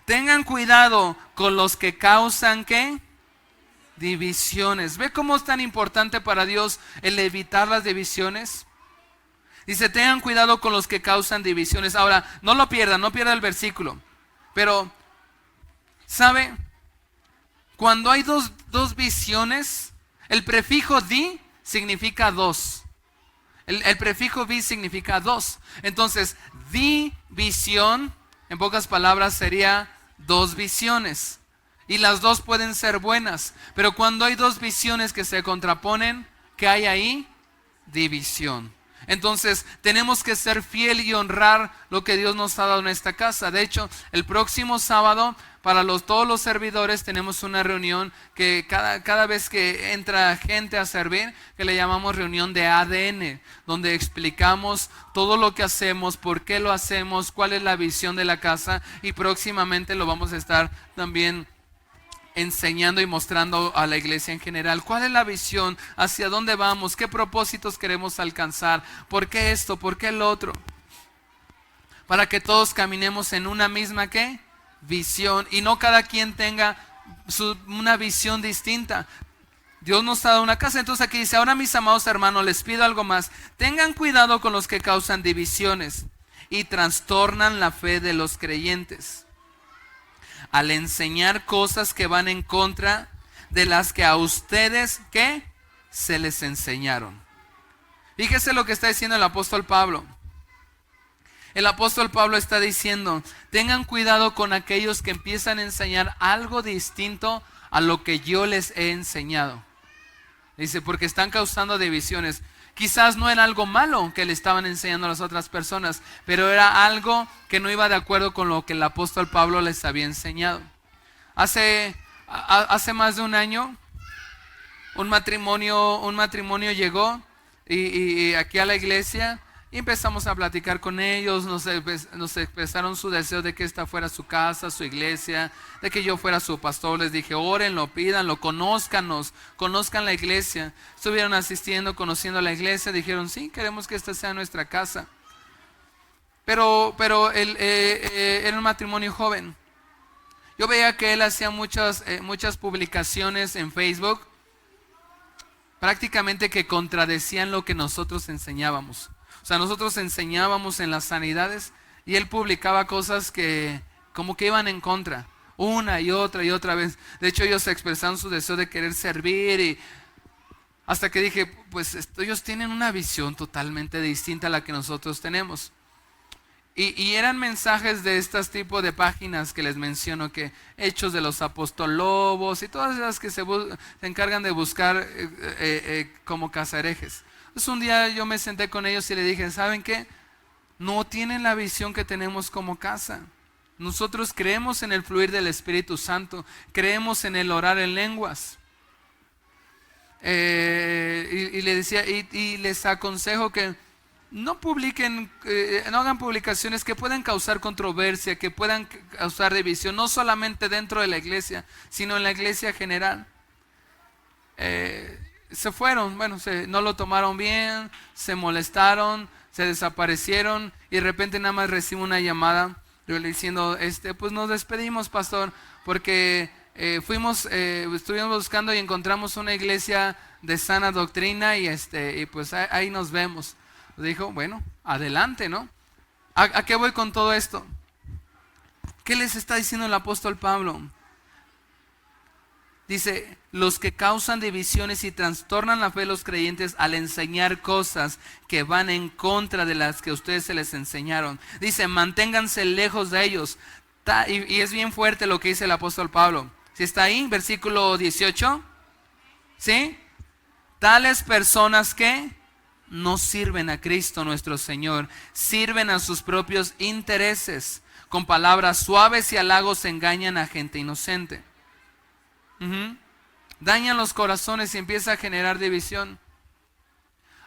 Tengan cuidado con los que causan ¿qué? Divisiones. ¿Ve cómo es tan importante para Dios el evitar las divisiones? Dice: tengan cuidado con los que causan divisiones. Ahora, no lo pierdan, no pierda el versículo. Pero, ¿sabe? Cuando hay dos visiones, el prefijo di significa dos. El prefijo vi significa dos. Entonces, división, en pocas palabras, sería dos visiones. Y las dos pueden ser buenas. Pero cuando hay dos visiones que se contraponen, ¿qué hay ahí? División. Entonces tenemos que ser fiel y honrar lo que Dios nos ha dado en esta casa. De hecho, el próximo sábado, para todos los servidores, tenemos una reunión que cada vez que entra gente a servir, que le llamamos reunión de ADN, donde explicamos todo lo que hacemos, por qué lo hacemos, cuál es la visión de la casa, y próximamente lo vamos a estar también enseñando y mostrando a la iglesia en general. ¿Cuál es la visión? ¿Hacia dónde vamos? ¿Qué propósitos queremos alcanzar? ¿Por qué esto? ¿Por qué lo otro? Para que todos caminemos en una misma ¿qué? Visión, y no cada quien tenga una visión distinta. Dios nos ha dado una casa. Entonces aquí dice: ahora mis amados hermanos, les pido algo más. Tengan cuidado con los que causan divisiones y trastornan la fe de los creyentes, al enseñar cosas que van en contra de las que a ustedes ¿qué? Se les enseñaron. Fíjese lo que está diciendo el apóstol Pablo. El apóstol Pablo está diciendo: tengan cuidado con aquellos que empiezan a enseñar algo distinto a lo que yo les he enseñado. Dice: porque están causando divisiones. Quizás no era algo malo que le estaban enseñando a las otras personas, pero era algo que no iba de acuerdo con lo que el apóstol Pablo les había enseñado. Hace más de un año, un matrimonio llegó y aquí a la iglesia, y empezamos a platicar con ellos. Nos expresaron su deseo de que esta fuera su casa, su iglesia, de que yo fuera su pastor. Les dije: órenlo, pídanlo, conozcan la iglesia. Estuvieron asistiendo, conociendo la iglesia. Dijeron: sí, queremos que esta sea nuestra casa. Pero era un matrimonio joven. Yo veía que él hacía muchas publicaciones en Facebook, prácticamente que contradecían lo que nosotros enseñábamos. O sea, nosotros enseñábamos en las sanidades y él publicaba cosas que como que iban en contra, una y otra vez. De hecho, ellos expresaron su deseo de querer servir, y hasta que dije: pues ellos tienen una visión totalmente distinta a la que nosotros tenemos. Y eran mensajes de estos tipos de páginas que les menciono, que Hechos de los Apostolobos y todas esas que se encargan de buscar como cazaherejes. Entonces un día yo me senté con ellos y le dije: ¿saben qué? No tienen la visión que tenemos como casa. Nosotros creemos en el fluir del Espíritu Santo, creemos en el orar en lenguas. Y le decía, y les aconsejo que no publiquen, no hagan publicaciones que puedan causar controversia, que puedan causar división, no solamente dentro de la iglesia, sino en la iglesia general. Se fueron, no lo tomaron bien, se molestaron, se desaparecieron, y de repente nada más recibo una llamada diciendo: pues nos despedimos, pastor, porque estuvimos buscando y encontramos una iglesia de sana doctrina, y pues ahí nos vemos. Dijo: bueno, adelante, ¿no? ¿A qué voy con todo esto? ¿Qué les está diciendo el apóstol Pablo? Dice, los que causan divisiones y trastornan la fe de los creyentes al enseñar cosas que van en contra de las que a ustedes se les enseñaron. Dice, manténganse lejos de ellos. Y es bien fuerte lo que dice el apóstol Pablo. ¿Sí está ahí? Versículo 18. ¿Sí? Tales personas que no sirven a Cristo nuestro Señor, sirven a sus propios intereses. Con palabras suaves y halagos engañan a gente inocente. Dañan los corazones y empieza a generar división.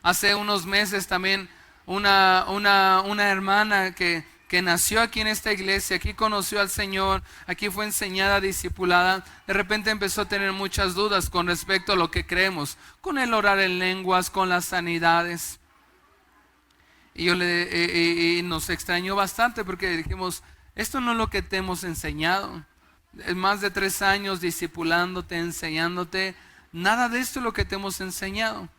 Hace unos meses también una hermana que nació aquí en esta iglesia, aquí conoció al Señor, aquí fue enseñada, discipulada, de repente empezó a tener muchas dudas con respecto a lo que creemos, con el orar en lenguas, con las sanidades. Y nos extrañó bastante porque dijimos, esto no es lo que te hemos enseñado. Más de 3 años discipulándote, enseñándote, nada de esto es lo que te hemos enseñado.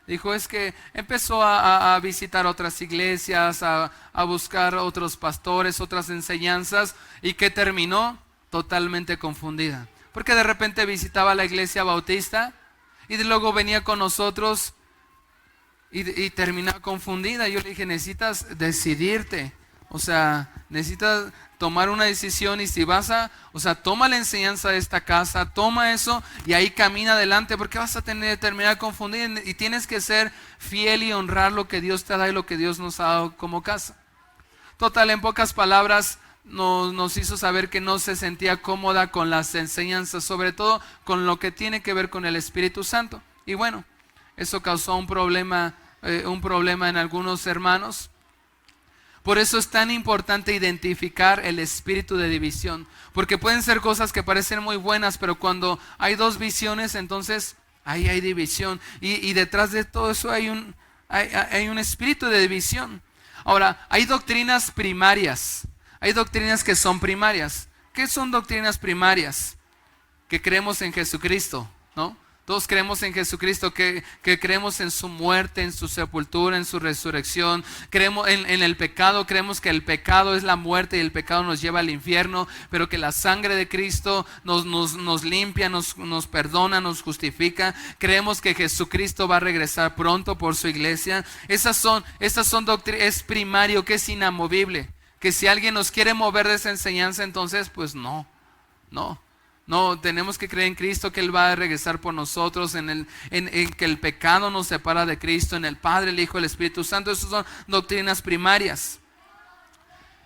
Dijo, es que empezó a visitar otras iglesias, a buscar otros pastores, otras enseñanzas, y que terminó totalmente confundida. Porque de repente visitaba la iglesia bautista y luego venía con nosotros y terminaba confundida. Yo le dije, necesitas decidirte, o sea, necesitas tomar una decisión, y si vas toma la enseñanza de esta casa, toma eso y ahí camina adelante, porque vas a terminar confundida y tienes que ser fiel y honrar lo que Dios te da y lo que Dios nos ha dado como casa. Total, en pocas palabras nos hizo saber que no se sentía cómoda con las enseñanzas, sobre todo con lo que tiene que ver con el Espíritu Santo. Y bueno, eso causó un problema en algunos hermanos. Por eso es tan importante identificar el espíritu de división, porque pueden ser cosas que parecen muy buenas, pero cuando hay 2 visiones, entonces ahí hay división, y detrás de todo eso hay un espíritu de división. Ahora, hay doctrinas primarias, hay doctrinas que son primarias. ¿Qué son doctrinas primarias? Que creemos en Jesucristo, ¿no? Todos creemos en Jesucristo, que creemos en su muerte, en su sepultura, en su resurrección. Creemos en el pecado, creemos que el pecado es la muerte y el pecado nos lleva al infierno, pero que la sangre de Cristo nos limpia, nos perdona, nos justifica. Creemos que Jesucristo va a regresar pronto por su iglesia. Estas son doctrinas, es primario, que es inamovible. Que si alguien nos quiere mover de esa enseñanza, entonces pues no. No, tenemos que creer en Cristo, que Él va a regresar por nosotros, en que el pecado nos separa de Cristo, en el Padre, el Hijo, el Espíritu Santo. Esas son doctrinas primarias.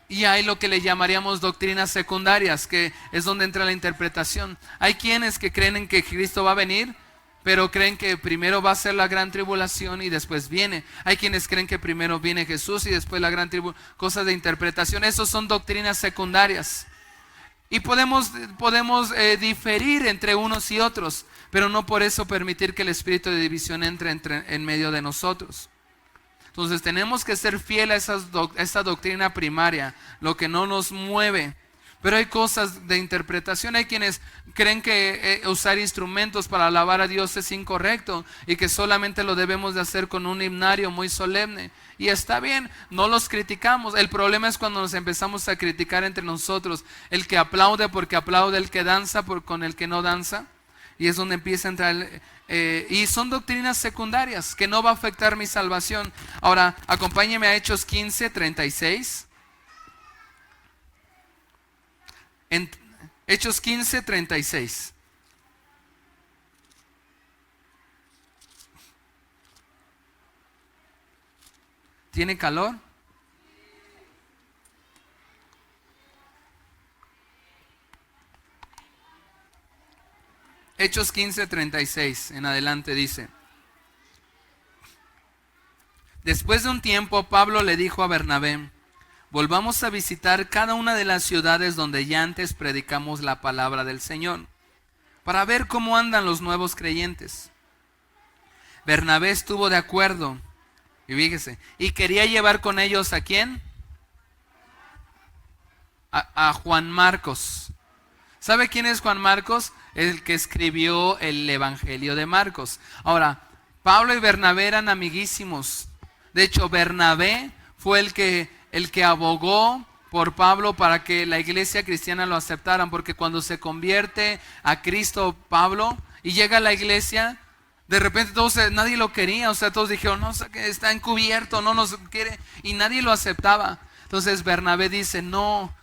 Y hay lo que le llamaríamos doctrinas secundarias, que es donde entra la interpretación. Hay quienes que creen en que Cristo va a venir, pero creen que primero va a ser la gran tribulación y después viene. Hay quienes creen que primero viene Jesús y después la gran tribulación. Cosas de interpretación. Esas son doctrinas secundarias. Y podemos diferir entre unos y otros, pero no por eso permitir que el espíritu de división entre en medio de nosotros. Entonces tenemos que ser fieles a esa doctrina primaria, lo que no nos mueve. Pero hay cosas de interpretación. Hay quienes creen que usar instrumentos para alabar a Dios es incorrecto y que solamente lo debemos de hacer con un himnario muy solemne. Y está bien, no los criticamos. El problema es cuando nos empezamos a criticar entre nosotros. El que aplaude porque aplaude, el que danza con el que no danza. Y es donde empieza a entrar y son doctrinas secundarias que no va a afectar mi salvación. Ahora, acompáñeme a Hechos 15:36. En Hechos 15:36. ¿Tiene calor? Hechos 15:36 en adelante dice: Después de un tiempo, Pablo le dijo a Bernabé: volvamos a visitar cada una de las ciudades donde ya antes predicamos la palabra del Señor, para ver cómo andan los nuevos creyentes. Bernabé estuvo de acuerdo, y fíjese, y quería llevar con ellos ¿a quién? A Juan Marcos. ¿Sabe quién es Juan Marcos? El que escribió el Evangelio de Marcos. Ahora, Pablo y Bernabé eran amiguísimos. De hecho, Bernabé fue el que abogó por Pablo para que la iglesia cristiana lo aceptaran, porque cuando se convierte a Cristo Pablo y llega a la iglesia, de repente nadie lo quería, o sea, todos dijeron, no, está encubierto, no nos quiere, y nadie lo aceptaba. Entonces Bernabé dice, no,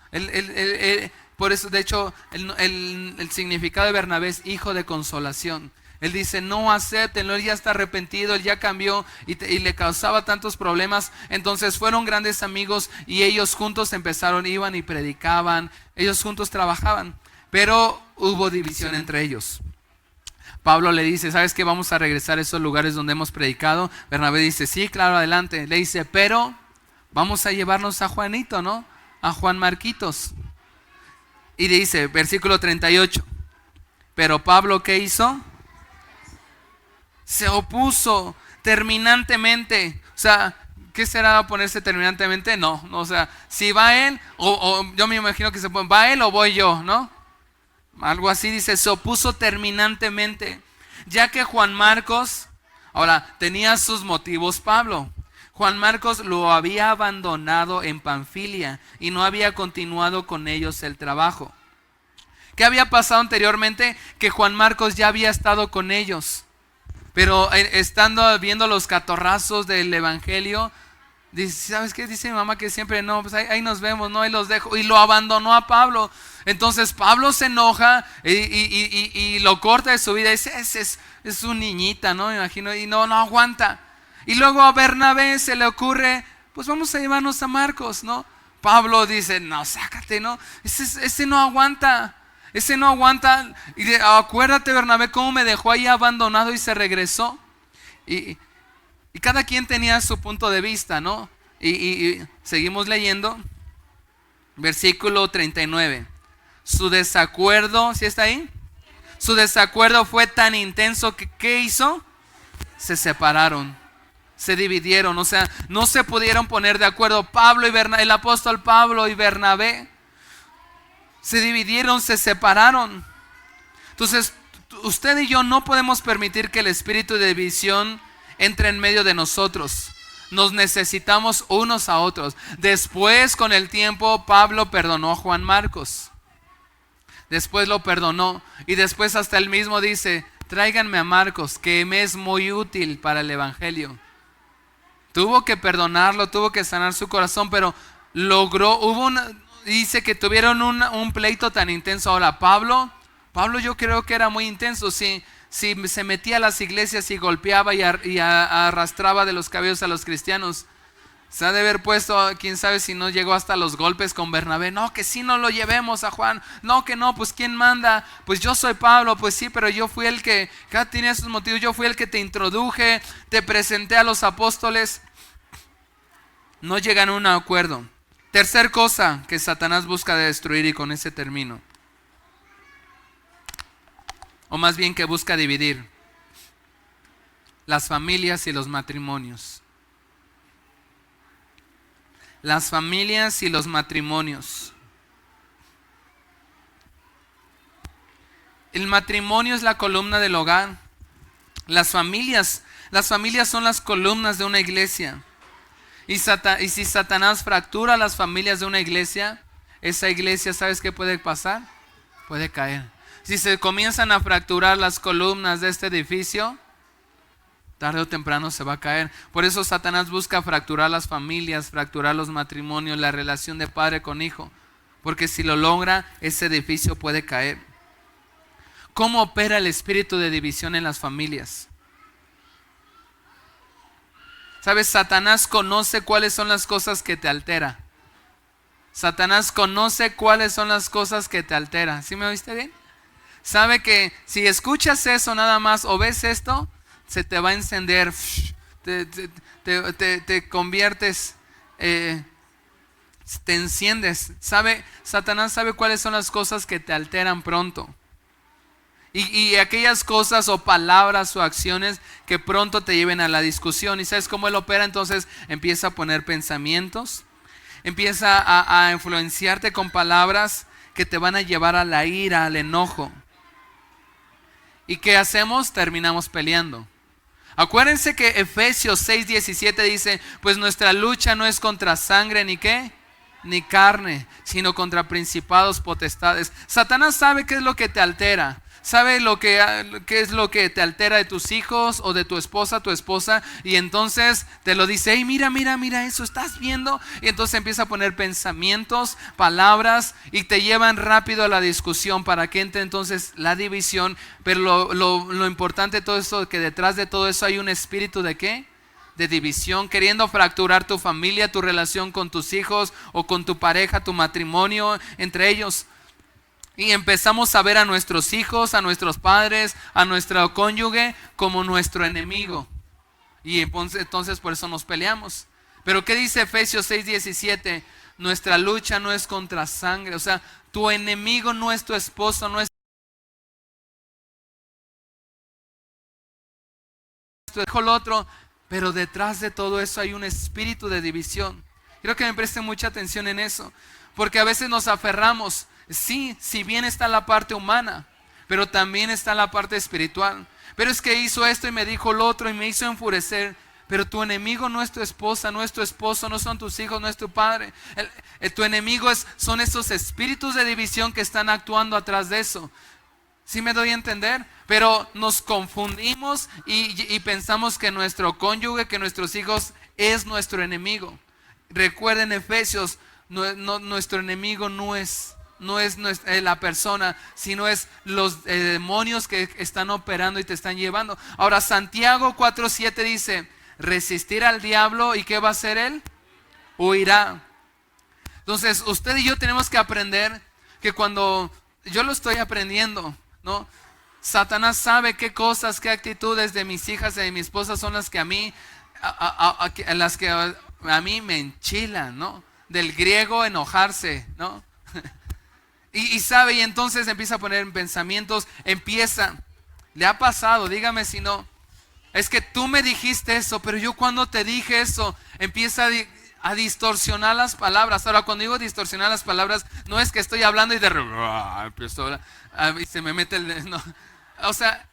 por eso de hecho el significado de Bernabé es hijo de consolación. Él dice, no acéptenlo, él ya está arrepentido, él ya cambió y le causaba tantos problemas. Entonces fueron grandes amigos y ellos juntos iban y predicaban, ellos juntos trabajaban, pero hubo división entre ellos. Pablo le dice, ¿sabes qué? Vamos a regresar a esos lugares donde hemos predicado. Bernabé dice, sí, claro, adelante. Le dice, pero vamos a llevarnos a Juanito, ¿no? A Juan Marquitos. Y dice, versículo 38, pero Pablo, ¿qué hizo? Se opuso terminantemente. O sea, ¿qué será oponerse terminantemente? No, o sea, si va él, o yo me imagino que va él o voy yo, ¿no? Algo así dice, se opuso terminantemente, ya que Juan Marcos, ahora, tenía sus motivos Pablo. Juan Marcos lo había abandonado en Panfilia y no había continuado con ellos el trabajo. ¿Qué había pasado anteriormente? Que Juan Marcos ya había estado con ellos. Pero estando viendo los catorrazos del evangelio, dice, ¿sabes qué? Dice mi mamá que siempre no, pues ahí nos vemos, no, ahí los dejo. Y lo abandonó a Pablo. Entonces Pablo se enoja y lo corta de su vida. Dice, es un niñita, ¿no? Me imagino, y no aguanta. Y luego a Bernabé se le ocurre, pues vamos a llevarnos a Marcos, ¿no? Pablo dice, no, sácate, ¿no? Ese no aguanta. Ese no aguanta. Y acuérdate, Bernabé, cómo me dejó ahí abandonado y se regresó. Y cada quien tenía su punto de vista, ¿no? Y seguimos leyendo. Versículo 39. Su desacuerdo, ¿sí está ahí? Su desacuerdo fue tan intenso que, ¿qué hizo? Se separaron. Se dividieron. O sea, no se pudieron poner de acuerdo. El apóstol Pablo y Bernabé se dividieron, se separaron. Entonces, usted y yo no podemos permitir que el espíritu de división entre en medio de nosotros. Nos necesitamos unos a otros. Después, con el tiempo, Pablo perdonó a Juan Marcos. Después lo perdonó. Y después hasta él mismo dice, tráiganme a Marcos, que me es muy útil para el evangelio. Tuvo que perdonarlo, tuvo que sanar su corazón, pero logró, dice que tuvieron un pleito tan intenso. Ahora, Pablo yo creo que era muy intenso. Si se metía a las iglesias y golpeaba y arrastraba de los cabellos a los cristianos, se ha de haber puesto, quién sabe si no llegó hasta los golpes con Bernabé. No, que sí no lo llevemos a Juan. No, que no, pues ¿quién manda? Pues yo soy Pablo. Pues sí, pero yo fui el que, cada tenía sus motivos, yo fui el que te introduje, te presenté a los apóstoles. No llegan a un acuerdo. Tercer cosa que Satanás busca destruir, y con ese termino, o más bien que busca dividir: las familias y los matrimonios. Las familias y los matrimonios. El matrimonio es la columna del hogar. Las familias son las columnas de una iglesia. Y si Satanás fractura las familias de una iglesia, esa iglesia, ¿sabes qué puede pasar? Puede caer. Si se comienzan a fracturar las columnas de este edificio, tarde o temprano se va a caer. Por eso Satanás busca fracturar las familias, fracturar los matrimonios, la relación de padre con hijo. Porque si lo logra, ese edificio puede caer. ¿Cómo opera el espíritu de división en las familias? ¿Sabes? Satanás conoce cuáles son las cosas que te alteran. Satanás conoce cuáles son las cosas que te alteran. ¿Sí me oíste bien? Sabe que si escuchas eso nada más o ves esto, se te va a encender. Te conviertes, te enciendes. Satanás sabe cuáles son las cosas que te alteran pronto. Y aquellas cosas o palabras o acciones que pronto te lleven a la discusión. ¿Y sabes cómo él opera? Entonces empieza a poner pensamientos, empieza a influenciarte con palabras que te van a llevar a la ira, al enojo. ¿Y qué hacemos? Terminamos peleando. Acuérdense que Efesios 6:17 dice, pues nuestra lucha no es contra sangre ni qué, ni carne, sino contra principados, potestades. Satanás sabe qué es lo que te altera. Sabe qué es lo que te altera de tus hijos o de tu esposa, y entonces te lo dice, hey, mira eso, ¿estás viendo? Y entonces empieza a poner pensamientos, palabras, y te llevan rápido a la discusión para que entre entonces la división. Pero lo importante de todo esto, que detrás de todo eso hay un espíritu de ¿qué? De división, queriendo fracturar tu familia, tu relación con tus hijos o con tu pareja, tu matrimonio entre ellos. Y empezamos a ver a nuestros hijos, a nuestros padres, a nuestro cónyuge como nuestro enemigo. Y entonces por eso nos peleamos. Pero ¿qué dice Efesios 6:17? Nuestra lucha no es contra sangre. O sea, tu enemigo no es tu esposo, no es tu hijo, el otro. Pero detrás de todo eso hay un espíritu de división. Quiero que me presten mucha atención en eso. Porque a veces nos aferramos. Sí, si bien está la parte humana, pero también está la parte espiritual. Pero es que hizo esto y me dijo lo otro y me hizo enfurecer. Pero tu enemigo no es tu esposa, no es tu esposo, no son tus hijos, no es tu padre. Tu enemigo son esos espíritus de división que están actuando atrás de eso. ¿Sí me doy a entender? Pero nos confundimos y pensamos que nuestro cónyuge, que nuestros hijos es nuestro enemigo. Recuerden Efesios, nuestro enemigo no es la persona, sino es los demonios que están operando y te están llevando. Ahora Santiago 4:7 dice, resistir al diablo, ¿y qué va a hacer él? Huirá. Entonces usted y yo tenemos que aprender que cuando yo lo estoy aprendiendo, ¿no? Satanás sabe qué cosas, qué actitudes de mis hijas y de mi esposa son las que a mí me enchilan, ¿no? Del griego enojarse, ¿no? Y sabe, y entonces empieza a poner en pensamientos, le ha pasado, dígame si no, es que tú me dijiste eso, pero yo cuando te dije eso, empieza a distorsionar las palabras. Ahora, cuando digo distorsionar las palabras, no es que estoy hablando y empiezo y se me mete no. O sea,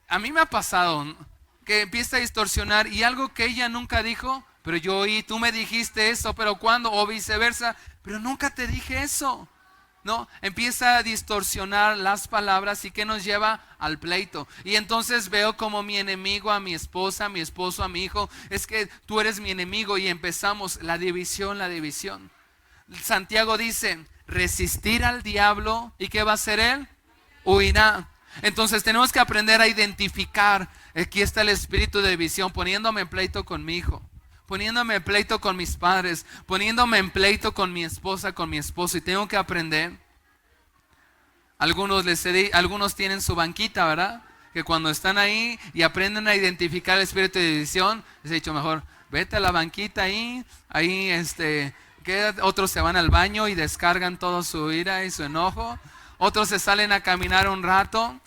a mí me ha pasado, ¿no? Que empieza a distorsionar y algo que ella nunca dijo, pero yo oí, tú me dijiste eso, pero ¿cuándo? O viceversa, pero nunca te dije eso. No, empieza a distorsionar las palabras y que nos lleva al pleito. Y entonces veo como mi enemigo a mi esposa, a mi esposo, a mi hijo. Es que tú eres mi enemigo y empezamos la división. Santiago dice, resistir al diablo, ¿y qué va a hacer él? Huirá. Entonces tenemos que aprender a identificar, aquí está el espíritu de división, poniéndome en pleito con mi hijo, poniéndome en pleito con mis padres, poniéndome en pleito con mi esposa, con mi esposo. Y tengo que aprender. Algunos tienen su banquita, ¿verdad? Que cuando están ahí y aprenden a identificar el espíritu de división, les he dicho mejor, vete a la banquita ahí otros se van al baño y descargan toda su ira y su enojo. Otros se salen a caminar un rato.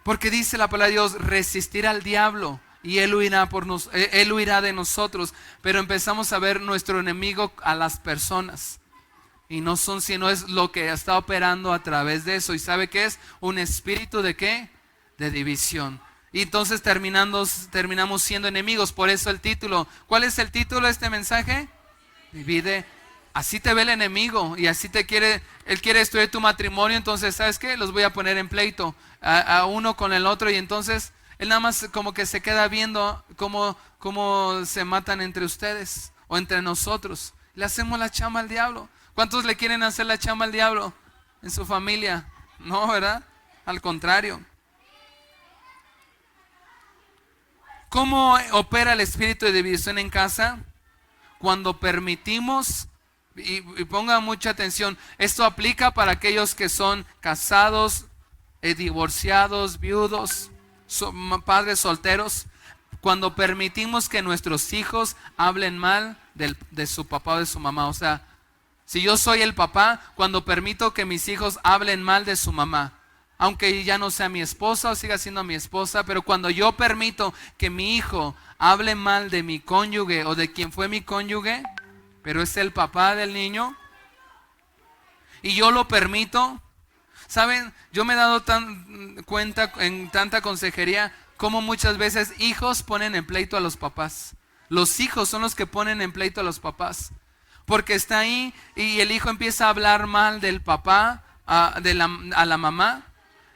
Porque dice la palabra de Dios, resistir al diablo y él huirá de nosotros. Pero empezamos a ver nuestro enemigo a las personas. Y no son sino es lo que está operando a través de eso. ¿Y sabe qué es? Un espíritu de ¿qué? De división. Y entonces terminamos siendo enemigos. Por eso el título. ¿Cuál es el título de este mensaje? Divide. Así te ve el enemigo y así él quiere destruir tu matrimonio. Entonces, ¿sabes qué? Los voy a poner en pleito a uno con el otro. Y entonces él nada más como que se queda viendo cómo se matan entre ustedes o entre nosotros. Le hacemos la chamba al diablo. ¿Cuántos le quieren hacer la chamba al diablo en su familia? No, ¿verdad? Al contrario. ¿Cómo opera el espíritu de división en casa? Cuando permitimos, y pongan mucha atención, esto aplica para aquellos que son casados, divorciados, viudos, padres solteros. Cuando permitimos que nuestros hijos hablen mal de su papá o de su mamá. O sea, si yo soy el papá, cuando permito que mis hijos hablen mal de su mamá, aunque ya no sea mi esposa o siga siendo mi esposa, pero cuando yo permito que mi hijo hable mal de mi cónyuge o de quien fue mi cónyuge, pero es el papá del niño, y yo lo permito. ¿Saben? Yo me he dado cuenta en tanta consejería cómo muchas veces hijos ponen en pleito a los papás. Los hijos son los que ponen en pleito a los papás. porque está ahí y el hijo empieza a hablar mal del papá a la mamá.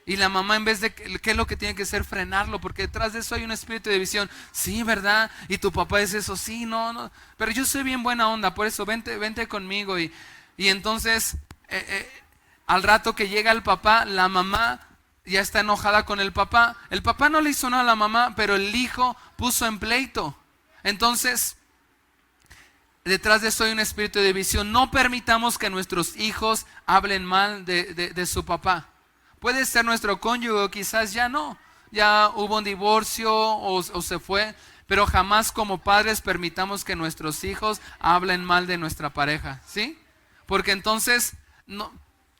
Y la mamá, en vez de, ¿qué es lo que tiene que hacer? Frenarlo, porque detrás de eso hay un espíritu de división. Sí, ¿verdad? Y tu papá es eso, sí, no. Pero yo soy bien buena onda, por eso vente conmigo. Y entonces, al rato que llega el papá, la mamá ya está enojada con el papá. El papá no le hizo nada a la mamá, pero el hijo puso en pleito. Entonces, detrás de eso hay un espíritu de división. No permitamos que nuestros hijos hablen mal de su papá. Puede ser nuestro cónyuge, quizás ya no. Ya hubo un divorcio o se fue. Pero jamás como padres permitamos que nuestros hijos hablen mal de nuestra pareja. ¿Sí? Porque entonces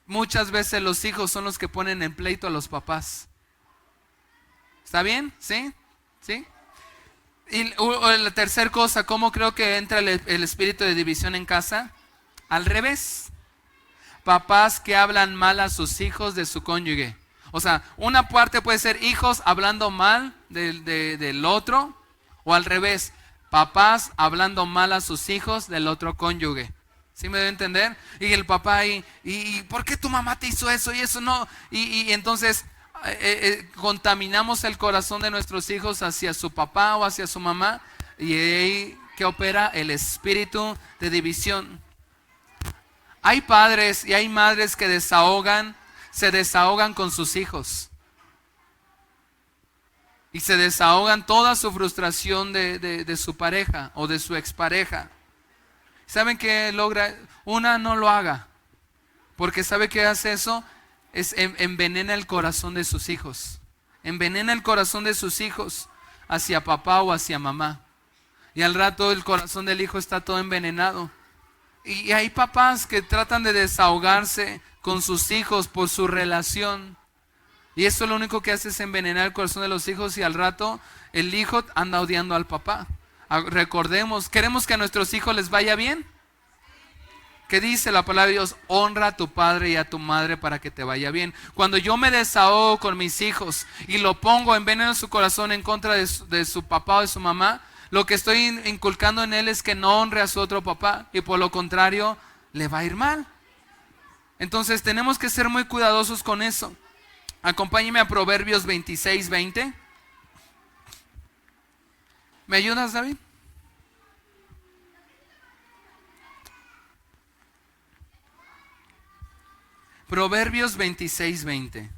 muchas veces los hijos son los que ponen en pleito a los papás. ¿Está bien? ¿Sí? ¿Sí? Y la tercera cosa, ¿cómo creo que entra el espíritu de división en casa? Al revés. Papás que hablan mal a sus hijos de su cónyuge. O sea, una parte puede ser hijos hablando mal del otro, o al revés, papás hablando mal a sus hijos del otro cónyuge. ¿Sí me debe entender? Y el papá, ¿y por qué tu mamá te hizo eso y eso no? Y entonces contaminamos el corazón de nuestros hijos hacia su papá o hacia su mamá, y ahí que opera el espíritu de división. Hay padres y hay madres que se desahogan con sus hijos. Y se desahogan toda su frustración de su pareja o de su expareja. ¿Saben qué logra? No lo haga. Porque ¿sabe qué hace eso? Envenena el corazón de sus hijos. Envenena el corazón de sus hijos hacia papá o hacia mamá. Y al rato el corazón del hijo está todo envenenado. Y hay papás que tratan de desahogarse con sus hijos por su relación. Y eso lo único que hace es envenenar el corazón de los hijos, y al rato el hijo anda odiando al papá. Recordemos, ¿queremos que a nuestros hijos les vaya bien? ¿Qué dice la palabra de Dios? Honra a tu padre y a tu madre para que te vaya bien. Cuando yo me desahogo con mis hijos y lo pongo, enveneno su corazón en contra de su papá o de su mamá, lo que estoy inculcando en él es que no honre a su otro papá, y por lo contrario le va a ir mal. Entonces tenemos que ser muy cuidadosos con eso. Acompáñeme a Proverbios 26:20. ¿Me ayudas, David? Proverbios 26:20.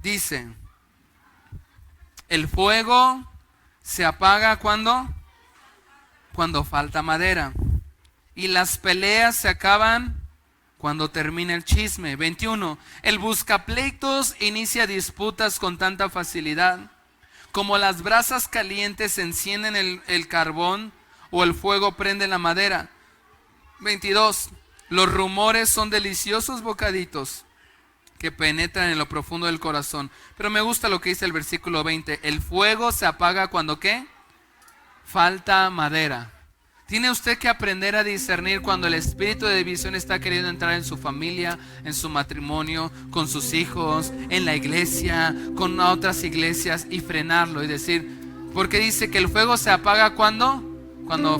Dice, el fuego se apaga cuando falta madera, y las peleas se acaban cuando termina el chisme. 21. El buscapleitos inicia disputas con tanta facilidad, como las brasas calientes encienden el carbón, o el fuego prende la madera. 22. Los rumores son deliciosos bocaditos que penetran en lo profundo del corazón. Pero me gusta lo que dice el versículo 20. El fuego se apaga cuando ¿qué? Falta madera. Tiene usted que aprender a discernir cuando el espíritu de división está queriendo entrar en su familia, en su matrimonio, con sus hijos, en la iglesia, con otras iglesias, y frenarlo y decir, porque dice que el fuego se apaga cuando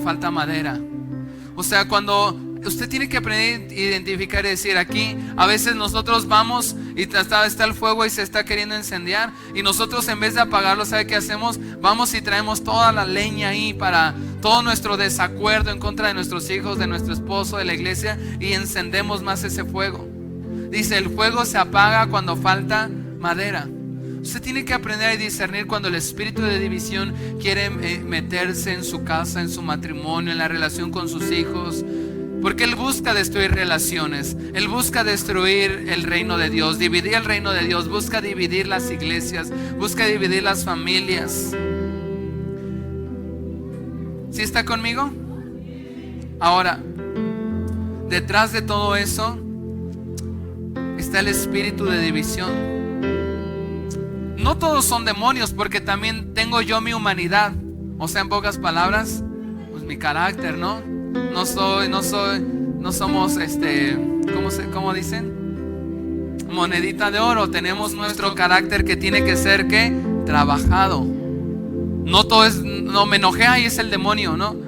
falta madera. O sea, cuando usted tiene que aprender a identificar y decir, aquí a veces nosotros vamos y está el fuego y se está queriendo incendiar, y nosotros en vez de apagarlo, ¿sabe qué hacemos? Vamos y traemos toda la leña ahí para todo nuestro desacuerdo en contra de nuestros hijos, de nuestro esposo, de la iglesia, y encendemos más ese fuego. Dice, el fuego se apaga cuando falta madera. Usted tiene que aprender a discernir cuando el espíritu de división quiere meterse en su casa, en su matrimonio, en la relación con sus hijos. Porque Él busca destruir relaciones. Él busca destruir el reino de Dios, dividir el reino de Dios. Busca dividir las iglesias, busca dividir las familias. ¿Sí está conmigo? Ahora, detrás de todo eso está el espíritu de división. No todos son demonios, porque también tengo yo mi humanidad. O sea, en pocas palabras, pues mi carácter, ¿no? No somos ¿cómo dicen? Monedita de oro. Tenemos nuestro carácter que tiene que ser, ¿qué? trabajado. No todo es, no me enojé, ahí es el demonio, ¿no?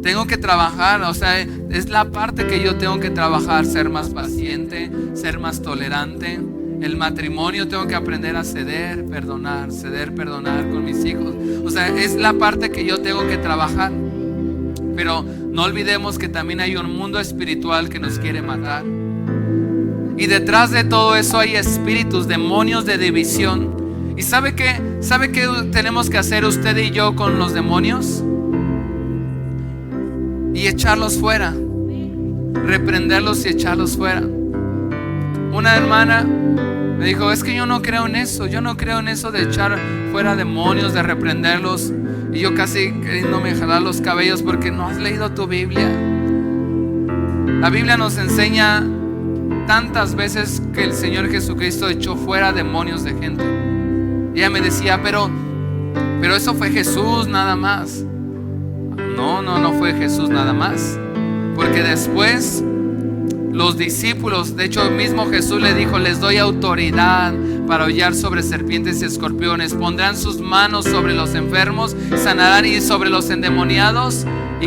Tengo que trabajar, o sea, es la parte que yo tengo que trabajar, ser más paciente, ser más tolerante. El matrimonio tengo que aprender a ceder, perdonar con mis hijos. O sea, es la parte que yo tengo que trabajar. Pero no olvidemos que también hay un mundo espiritual que nos quiere matar. Y detrás de todo eso hay espíritus, demonios de división. ¿Y sabe qué tenemos que hacer usted y yo con los demonios? Y echarlos fuera, reprenderlos y echarlos fuera. Una hermana me dijo, es que yo no creo en eso, de echar fuera demonios, de reprenderlos. Y yo casi queriéndome jalar los cabellos, porque no has leído tu Biblia. La Biblia nos enseña tantas veces que el Señor Jesucristo echó fuera demonios de gente. Y ella me decía, pero eso fue Jesús nada más. No fue Jesús nada más, porque después los discípulos, de hecho mismo Jesús le dijo, les doy autoridad para hollar sobre serpientes y escorpiones, pondrán sus manos sobre los enfermos, sanarán, y sobre los endemoniados, y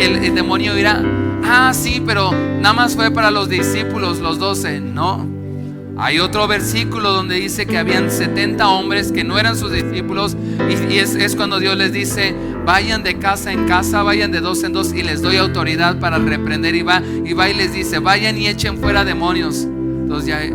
el demonio irá. Sí, pero nada más fue para los discípulos, los 12. No, hay otro versículo donde dice que habían 70 hombres que no eran sus discípulos, y es cuando Dios les dice, vayan de casa en casa, vayan de dos en dos, y les doy autoridad para reprender. Y va y les dice, vayan y echen fuera demonios. Entonces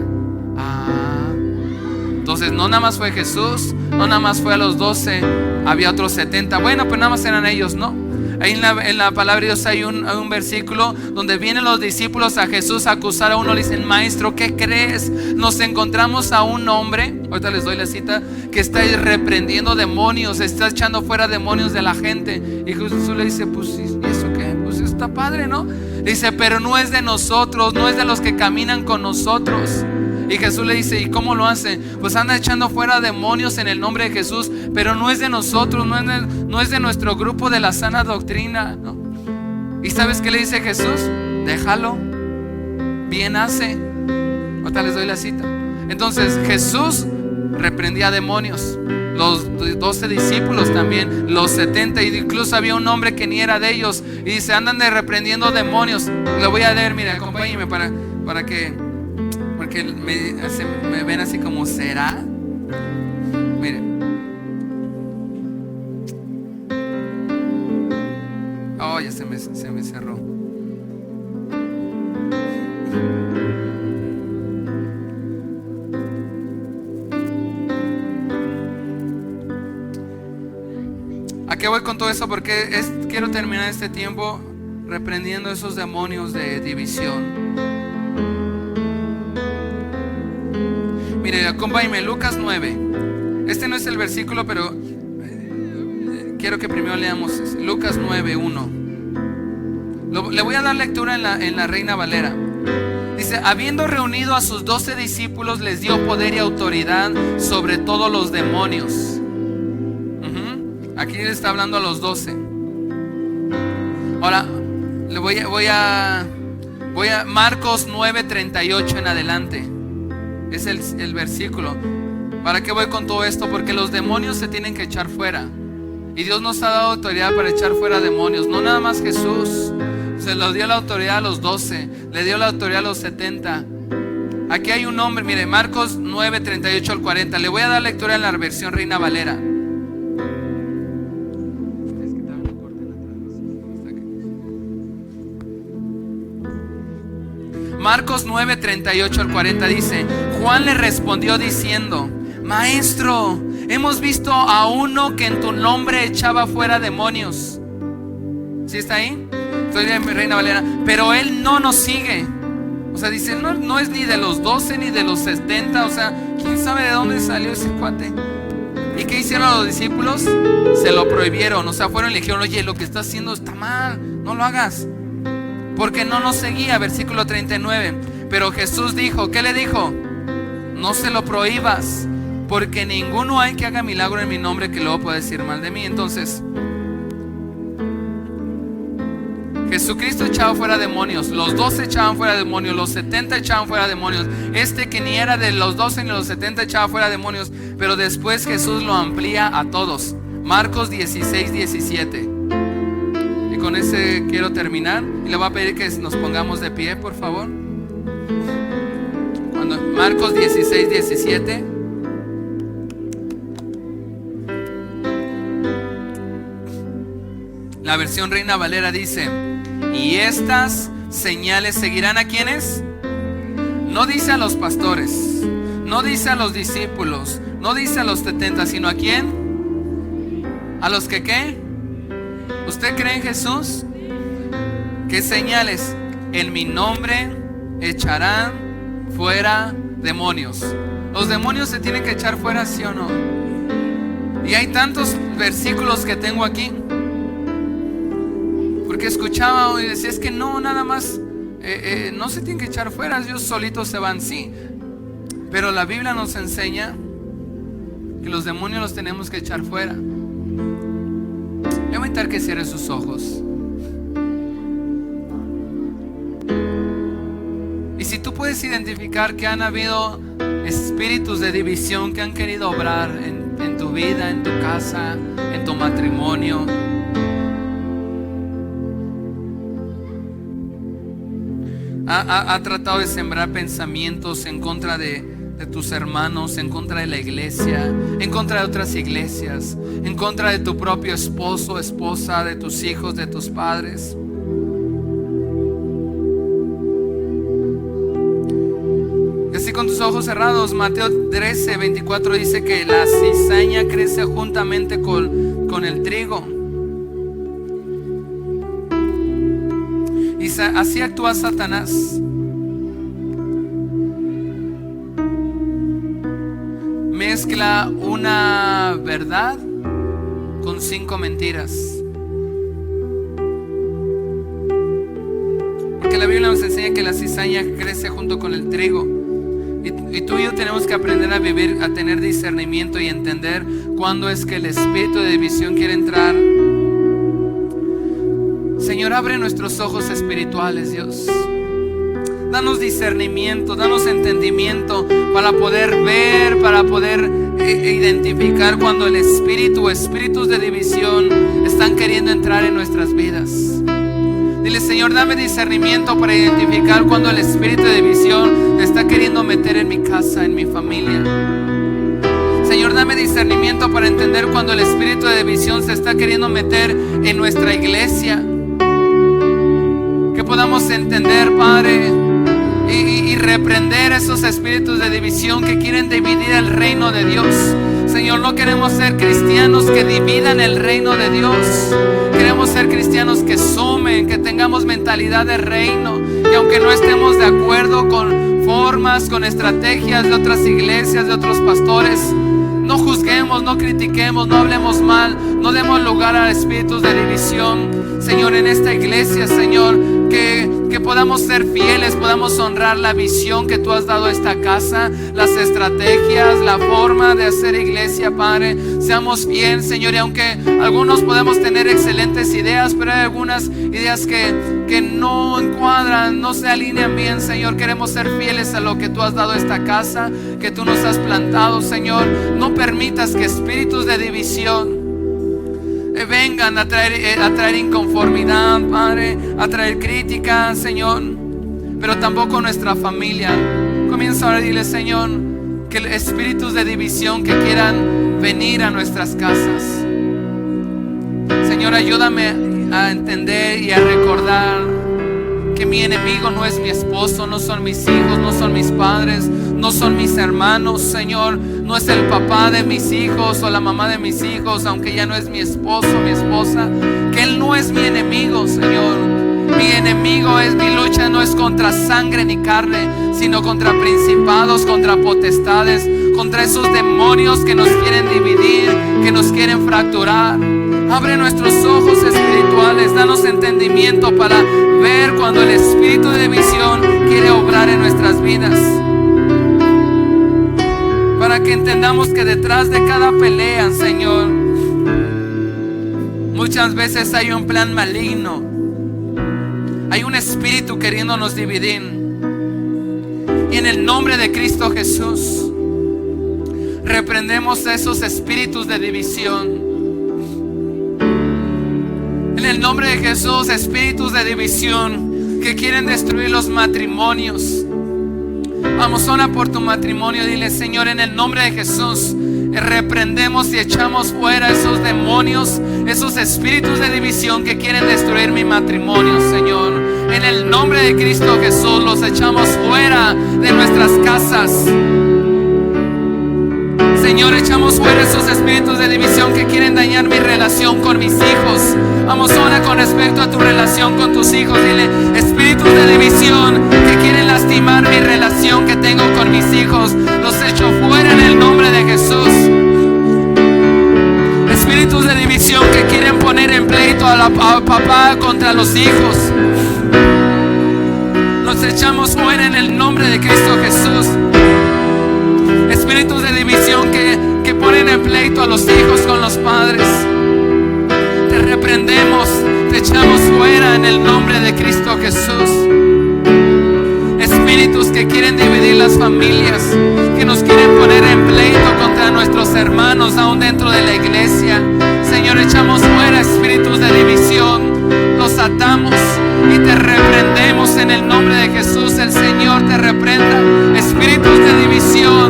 entonces no nada más fue Jesús, no nada más fue a los 12, había otros 70. Bueno, pues nada más eran ellos, ¿no? Ahí en la palabra de Dios hay un versículo donde vienen los discípulos a Jesús a acusar a uno. Le dicen, maestro, ¿qué crees? Nos encontramos a un hombre, ahorita les doy la cita, que está reprendiendo demonios, está echando fuera demonios de la gente. Y Jesús le dice, pues ¿y eso qué? Pues está padre, ¿no? Le dice, pero no es de nosotros, no es de los que caminan con nosotros. Y Jesús le dice, ¿y cómo lo hace? Pues anda echando fuera demonios en el nombre de Jesús, pero no es de nosotros, no es de nuestro grupo de la sana doctrina, ¿no? ¿Y sabes qué le dice Jesús? Déjalo, bien hace. Ahorita les doy la cita. Entonces Jesús reprendía demonios, los 12 discípulos también, los 70, y incluso había un hombre que ni era de ellos. Y dice, andan reprendiendo demonios. Lo voy a leer, mira, acompáñenme para que... Porque me ven así como, ¿será? Mire. Oh, ya se me cerró. ¿A qué voy con todo eso? Porque quiero terminar este tiempo reprendiendo esos demonios de división. Mire, acompáñenme, Lucas 9. Este no es el versículo, pero quiero que primero leamos Lucas 9:1. Le voy a dar lectura en la Reina Valera. Dice, habiendo reunido a sus 12 discípulos, les dio poder y autoridad sobre todos los demonios. Aquí le está hablando a los 12. Ahora, le voy a Marcos 9:38 en adelante. Es el versículo. ¿Para qué voy con todo esto? Porque los demonios se tienen que echar fuera. Y Dios nos ha dado autoridad para echar fuera demonios. No nada más Jesús. Se los dio la autoridad a los 12. Le dio la autoridad a los 70. Aquí hay un hombre, mire, Marcos 9:38 al 40. Le voy a dar lectura en la versión Reina Valera. Marcos 9:38 al 40 dice, Juan le respondió diciendo, Maestro, hemos visto a uno que en tu nombre echaba fuera demonios. ¿Sí está ahí? Estoy en Reina Valera. Pero él no nos sigue. O sea, dice, no es ni de los 12 ni de los 70. O sea, ¿quién sabe de dónde salió ese cuate? ¿Y qué hicieron los discípulos? Se lo prohibieron. O sea, fueron y le dijeron, oye, lo que estás haciendo está mal, no lo hagas. Porque no nos seguía, versículo 39. Pero Jesús dijo, ¿qué le dijo? No se lo prohíbas, porque ninguno hay que haga milagro en mi nombre que luego pueda decir mal de mí. Entonces, Jesucristo echaba fuera demonios, los 12 echaban fuera demonios, los 70 echaban fuera demonios. Que ni era de los 12 ni los 70 echaba fuera demonios, pero después Jesús lo amplía a todos. Marcos 16, 17. Y con ese quiero terminar. Y le voy a pedir que nos pongamos de pie, por favor. Marcos 16, 17. La versión Reina Valera dice: y estas señales seguirán a quienes. No dice a los pastores, no dice a los discípulos, no dice a los 70, sino a quién. A los que ¿qué? ¿Usted cree en Jesús? ¿Qué señales? En mi nombre echarán fuera demonios. Los demonios se tienen que echar fuera, ¿sí o no? Y hay tantos versículos que tengo aquí, porque escuchaba y decía, es que no, nada más no se tienen que echar fuera, ellos solitos se van, sí. Pero la Biblia nos enseña que los demonios los tenemos que echar fuera. Le voy a invitar que cierre sus ojos. Y si tú puedes identificar que han habido espíritus de división que han querido obrar en tu vida, en tu casa, en tu matrimonio, ha tratado de sembrar pensamientos en contra de tus hermanos, en contra de la iglesia, en contra de otras iglesias, en contra de tu propio esposo, esposa, de tus hijos, de tus padres. Y así con tus ojos cerrados, Mateo 13, 24 dice que la cizaña crece juntamente con el trigo. Y así actúa Satanás. Mezcla una verdad con 5 mentiras. Porque la Biblia nos enseña que la cizaña crece junto con el trigo. Y tú y yo tenemos que aprender a vivir, a tener discernimiento y entender cuándo es que el espíritu de división quiere entrar. Señor, abre nuestros ojos espirituales, Dios. Danos discernimiento, danos entendimiento para poder ver, para poder identificar cuando el espíritu o espíritus de división están queriendo entrar en nuestras vidas. Dile, Señor, dame discernimiento para identificar cuando el espíritu de división está queriendo meter en mi casa, en mi familia. Señor, dame discernimiento para entender cuando el espíritu de división se está queriendo meter en nuestra iglesia. Que podamos entender, Padre, y reprender esos espíritus de división que quieren dividir el reino de Dios. Señor, no queremos ser cristianos que dividan el reino de Dios. Queremos ser cristianos que sumen, que tengamos mentalidad de reino. Y aunque no estemos de acuerdo con formas, con estrategias de otras iglesias, de otros pastores, no juzguemos, no critiquemos, no hablemos mal, no demos lugar a espíritus de división. Señor, en esta iglesia, Señor, que podamos ser fieles, podamos honrar la visión que tú has dado a esta casa, las estrategias, la forma de hacer iglesia, Padre. Seamos fieles, Señor, y aunque algunos podemos tener excelentes ideas, pero hay algunas ideas que no encuadran, no se alinean bien, Señor. Queremos ser fieles a lo que tú has dado a esta casa, que tú nos has plantado, Señor. No permitas que espíritus de división vengan a traer inconformidad, Padre, a traer crítica, Señor, pero tampoco nuestra familia. Comienza ahora a decirle, Señor, que espíritus de división que quieran venir a nuestras casas, Señor, ayúdame a entender y a recordar que mi enemigo no es mi esposo, no son mis hijos, no son mis padres, no son mis hermanos, Señor. No es el papá de mis hijos o la mamá de mis hijos, aunque ya no es mi esposo, mi esposa. Que Él no es mi enemigo, Señor. Mi enemigo es, mi lucha no es contra sangre ni carne, sino contra principados, contra potestades, contra esos demonios que nos quieren dividir, que nos quieren fracturar. Abre nuestros ojos espirituales, danos entendimiento para ver cuando el espíritu de división quiere obrar en nuestras vidas. Para que entendamos que detrás de cada pelea, Señor, muchas veces hay un plan maligno. Hay un espíritu queriéndonos dividir. Y en el nombre de Cristo Jesús, reprendemos esos espíritus de división. En el nombre de Jesús, espíritus de división que quieren destruir los matrimonios. Vamos, ora por tu matrimonio. Dile: Señor, en el nombre de Jesús, reprendemos y echamos fuera esos demonios, esos espíritus de división que quieren destruir mi matrimonio, Señor. En el nombre de Cristo Jesús, los echamos fuera de nuestras casas. Señor, echamos fuera esos espíritus de división que quieren dañar mi relación con mis hijos. Vamos, ora con respecto a tu relación con tus hijos. Dile: espíritus de división que quieren lastimar mi relación que tengo con mis hijos, los echo fuera en el nombre de Jesús. Espíritus de división que quieren poner en pleito a papá contra los hijos, los echamos fuera en el nombre de Cristo Jesús. Espíritus de división que ponen en pleito a los hijos con los padres, te reprendemos, te echamos fuera en el nombre de Cristo Jesús. Espíritus que quieren dividir las familias, que nos quieren poner en pleito contra nuestros hermanos aún dentro de la iglesia, Señor, echamos fuera espíritus de división, los atamos y te reprendemos en el nombre de Jesús. El Señor te reprenda. Espíritus de división,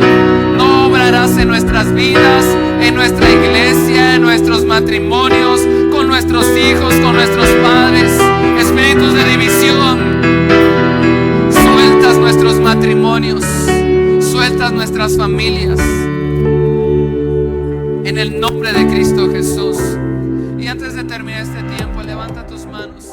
no obrarás en nuestras vidas, en nuestra iglesia, en nuestros matrimonios, con nuestros hijos, con nuestros padres. Espíritus de división, sueltas nuestros matrimonios, sueltas nuestras familias en el nombre de Cristo Jesús. Y antes de terminar este tiempo, levanta tus manos.